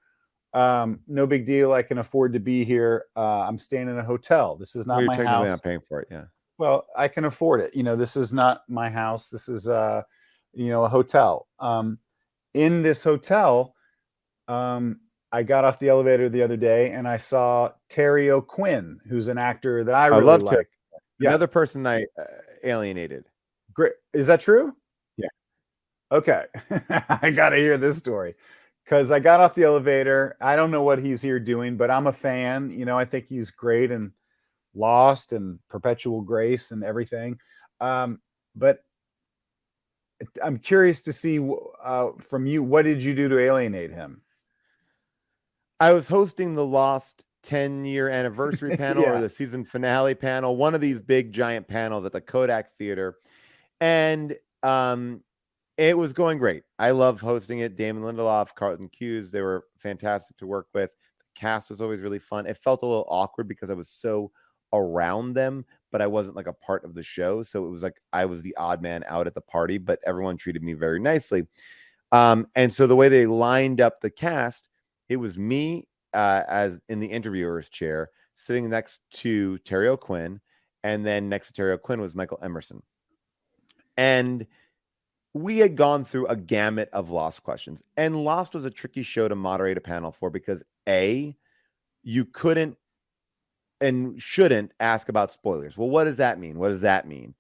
[SPEAKER 2] No big deal. I can afford to be here. I'm staying in a hotel. This is not my house.
[SPEAKER 1] Not paying for it. Yeah.
[SPEAKER 2] Well, I can afford it. This is not my house. This is a hotel. In this hotel, I got off the elevator the other day and I saw Terry O'Quinn, who's an actor that I really
[SPEAKER 1] love
[SPEAKER 2] like.
[SPEAKER 1] Yeah. Another person I alienated.
[SPEAKER 2] Great. Is that true?
[SPEAKER 1] Yeah.
[SPEAKER 2] Okay. I got to hear this story, because I got off the elevator. I don't know what he's here doing, but I'm a fan. I think he's great and Lost and Perpetual Grace and everything. But I'm curious to see from you, what did you do to alienate him?
[SPEAKER 1] I was hosting the Lost 10-year anniversary panel or the season finale panel, one of these big giant panels at the Kodak Theater. And it was going great. I love hosting it. Damon Lindelof, Carlton Cuse, they were fantastic to work with. The cast was always really fun. It felt a little awkward because I was so around them, but I wasn't like a part of the show. So it was like I was the odd man out at the party, but everyone treated me very nicely. And so the way they lined up the cast, it was me as in the interviewer's chair, sitting next to Terry O'Quinn, and then next to Terry O'Quinn was Michael Emerson. And we had gone through a gamut of Lost questions, and Lost was a tricky show to moderate a panel for because you couldn't and shouldn't ask about spoilers. Well, what does that mean? What does that mean?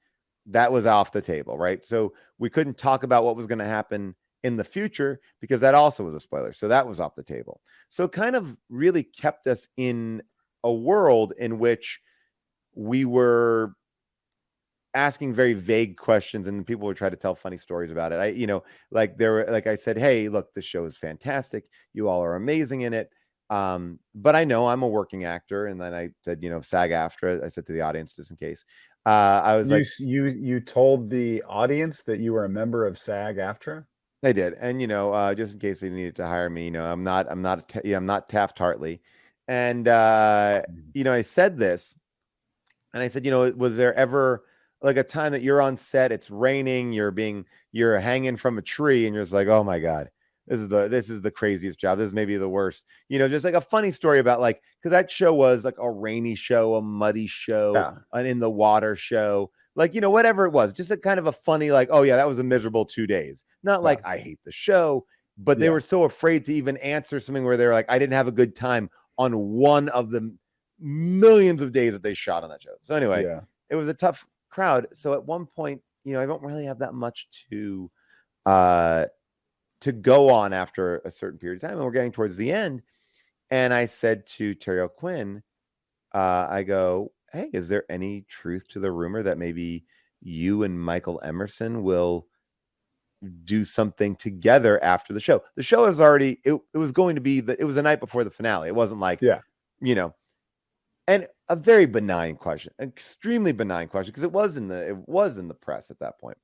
[SPEAKER 1] That was off the table, right? So we couldn't talk about what was going to happen in the future because that also was a spoiler. So that was off the table. So it kind of really kept us in a world in which we were asking very vague questions, and people would try to tell funny stories about it. Like I said, hey, look, this show is fantastic. You all are amazing in it. But I know I'm a working actor. And then I said, SAG-AFTRA, I said to the audience, just in case, I was
[SPEAKER 2] you told the audience that you were a member of SAG-AFTRA?
[SPEAKER 1] I did. And, just in case they needed to hire me, I'm not Taft-Hartley. And, I said this, and I said, was there ever like a time that you're on set, it's raining, you're hanging from a tree, and you're just like, oh my God, this is the craziest job. This is maybe the worst, just like a funny story about because that show was like a rainy show, a muddy show, an in the water show, whatever it was, just a kind of a funny, oh yeah, that was a miserable 2 days. Not like I hate the show, but they were so afraid to even answer something where they're like, I didn't have a good time on one of the millions of days that they shot on that show. So anyway, it was a tough crowd. So at one point, I don't really have that much to go on after a certain period of time, and we're getting towards the end. And I said to Terry O'Quinn, I go, hey, is there any truth to the rumor that maybe you and Michael Emerson will do something together after the show? The show is already, it was going to be it was the night before the finale. It wasn't like, and a very benign question, an extremely benign question, because it was in the press at that point.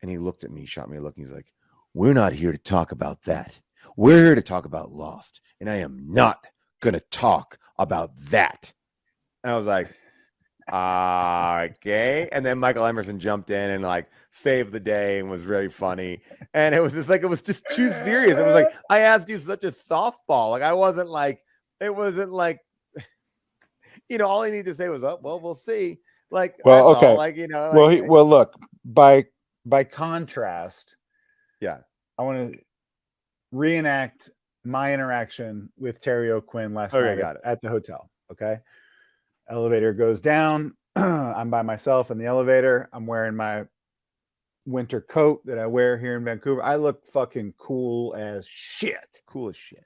[SPEAKER 1] And he looked at me, shot me a look, and he's like, we're not here to talk about that. We're here to talk about Lost. And I am not going to talk about that. And I was like, okay. And then Michael Emerson jumped in and saved the day and was really funny. And it was just it was just too serious. It was like, I asked you such a softball. I wasn't it wasn't all I need to say was, oh, well, we'll see. Okay.
[SPEAKER 2] Well, look, by contrast, I want to reenact my interaction with Terry O'Quinn last night at the hotel. Okay. Elevator goes down. I'm by myself in the elevator. I'm wearing my winter coat that I wear here in Vancouver. I look fucking cool as shit.
[SPEAKER 1] Cool as shit.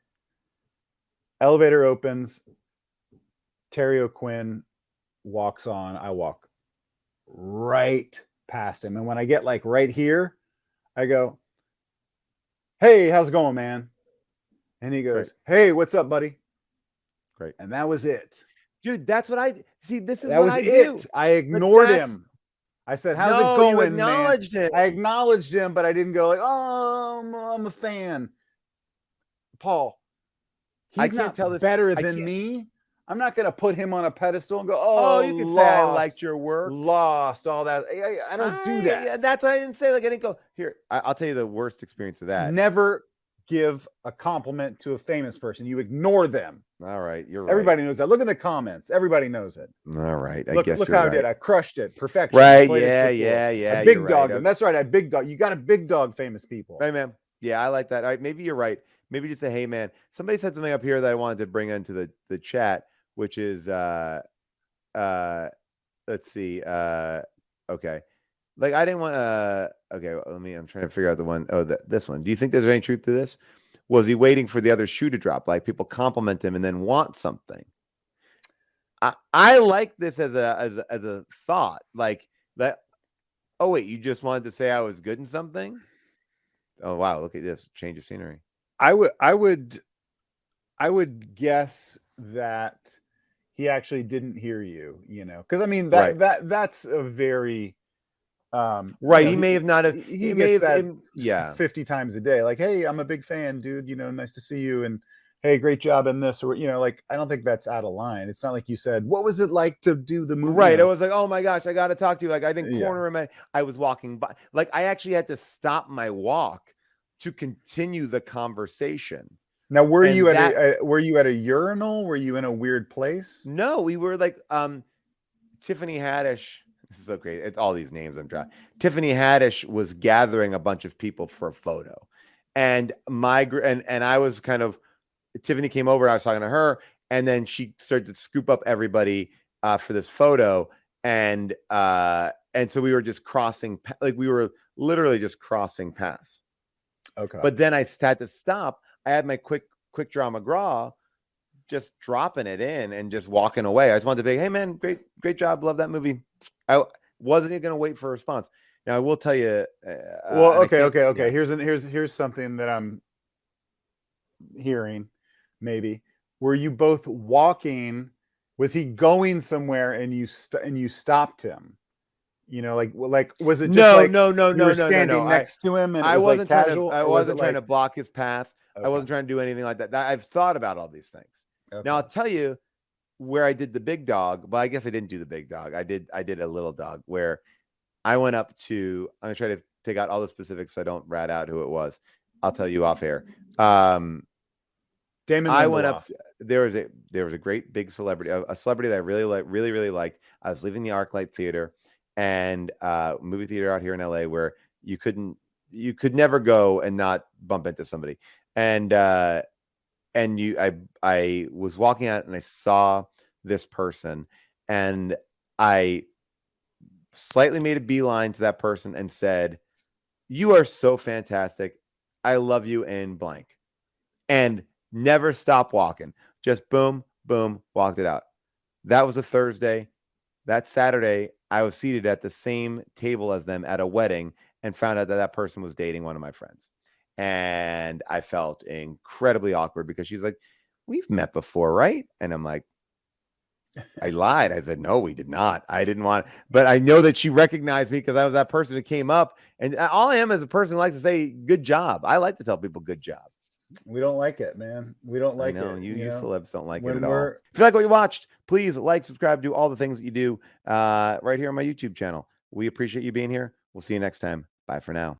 [SPEAKER 2] Elevator opens. Terry O'Quinn walks on. I walk right past him. And when I get like right here, I go, "Hey, how's it going, man?" And he goes,
[SPEAKER 1] Great.
[SPEAKER 2] "Hey, what's up, buddy?"
[SPEAKER 1] Great.
[SPEAKER 2] And that was it.
[SPEAKER 1] Dude, that's what I see. This is
[SPEAKER 2] that
[SPEAKER 1] what
[SPEAKER 2] was
[SPEAKER 1] I
[SPEAKER 2] it.
[SPEAKER 1] do.
[SPEAKER 2] I ignored him. I said, "How's it going,
[SPEAKER 1] you acknowledged
[SPEAKER 2] man?"
[SPEAKER 1] him.
[SPEAKER 2] I acknowledged him, but I didn't go like, "Oh, I'm a fan." Paul, he's not better than me. I'm not going to put him on a pedestal and go, "Oh,
[SPEAKER 1] you can say I liked your work,
[SPEAKER 2] lost all that." I don't do that.
[SPEAKER 1] Yeah, that's why I didn't say, like, I didn't go here. I'll tell you the worst experience of that.
[SPEAKER 2] Never give a compliment to a famous person. You ignore them.
[SPEAKER 1] All right, you're right.
[SPEAKER 2] Everybody knows that. Look in the comments. Everybody knows it.
[SPEAKER 1] All right,
[SPEAKER 2] look how I did. I crushed it. Perfection.
[SPEAKER 1] Right? Yeah.
[SPEAKER 2] I big dog them. That's right. I big dog. You got to big dog famous people.
[SPEAKER 1] Right, man. Yeah, I like that. All right, maybe you're right. Maybe just say, "Hey, man." Somebody said something up here that I wanted to bring into the chat, which is let's see. Okay. Like, I didn't want okay, I'm trying to figure out the one. Oh, this one. Do you think there's any truth to this? Was he waiting for the other shoe to drop? Like, people compliment him and then want something. I like this as a thought. Like that. Oh, wait, you just wanted to say I was good in something? Oh, wow, look at this. Change of scenery.
[SPEAKER 2] I would guess that he actually didn't hear you, because I mean that's a very
[SPEAKER 1] right. He may have not have.
[SPEAKER 2] He may have
[SPEAKER 1] that
[SPEAKER 2] 50 times a day. Like, "Hey, I'm a big fan, dude. Nice to see you." And, "Hey, great job in this," or like, I don't think that's out of line. It's not like you said, "What was it like to do the movie?"
[SPEAKER 1] Right. I was like, "Oh my gosh, I got to talk to you." Like, I didn't corner him. I was walking by. Like, I actually had to stop my walk to continue the conversation.
[SPEAKER 2] Now, were you at a urinal? Were you in a weird place?
[SPEAKER 1] No, we were like Tiffany Haddish. This is so great. It's all these names I'm trying. Tiffany Haddish was gathering a bunch of people for a photo, and I was kind of. Tiffany came over. I was talking to her, and then she started to scoop up everybody for this photo, and so we were just crossing. Like, we were literally just crossing paths.
[SPEAKER 2] Okay.
[SPEAKER 1] But then I had to stop. I had my quick draw McGraw, just dropping it in and just walking away. I just wanted to be, "Hey, man, great job. Love that movie." I wasn't even going to wait for a response. Now, I will tell you.
[SPEAKER 2] Well, okay. Yeah. Here's something that I'm hearing. Maybe, were you both walking? Was he going somewhere and you stopped him? Like was it just
[SPEAKER 1] no,
[SPEAKER 2] standing next to him and
[SPEAKER 1] I wasn't
[SPEAKER 2] casual?
[SPEAKER 1] I wasn't trying to block his path. Okay. I wasn't trying to do anything like that. I've thought about all these things. Okay. Now, I'll tell you where I did the big dog, but I guess I didn't do the big dog. I did a little dog where I went up to. I'm gonna try to take out all the specifics so I don't rat out who it was. I'll tell you off air.
[SPEAKER 2] Damon
[SPEAKER 1] I went up. There was a great big celebrity, a celebrity that I really liked. I was leaving the ArcLight Theater and movie theater out here in LA where you could never go and not bump into somebody. And I was walking out and I saw this person and I slightly made a beeline to that person and said, "You are so fantastic. I love you," in blank. And never stop walking. Just boom, boom, walked it out. That was a Thursday. That Saturday, I was seated at the same table as them at a wedding and found out that person was dating one of my friends. And I felt incredibly awkward because she's like, "We've met before, right?" And I'm like, I lied. I said, "No, we did not. I didn't want," but I know that she recognized me because I was that person who came up. And all I am is a person who likes to say, "Good job." I like to tell people good job.
[SPEAKER 2] We don't like it, man. We don't like it.
[SPEAKER 1] You celebs don't like it at all. If you like what you watched, please like, subscribe, do all the things that you do right here on my YouTube channel. We appreciate you being here. We'll see you next time. Bye for now.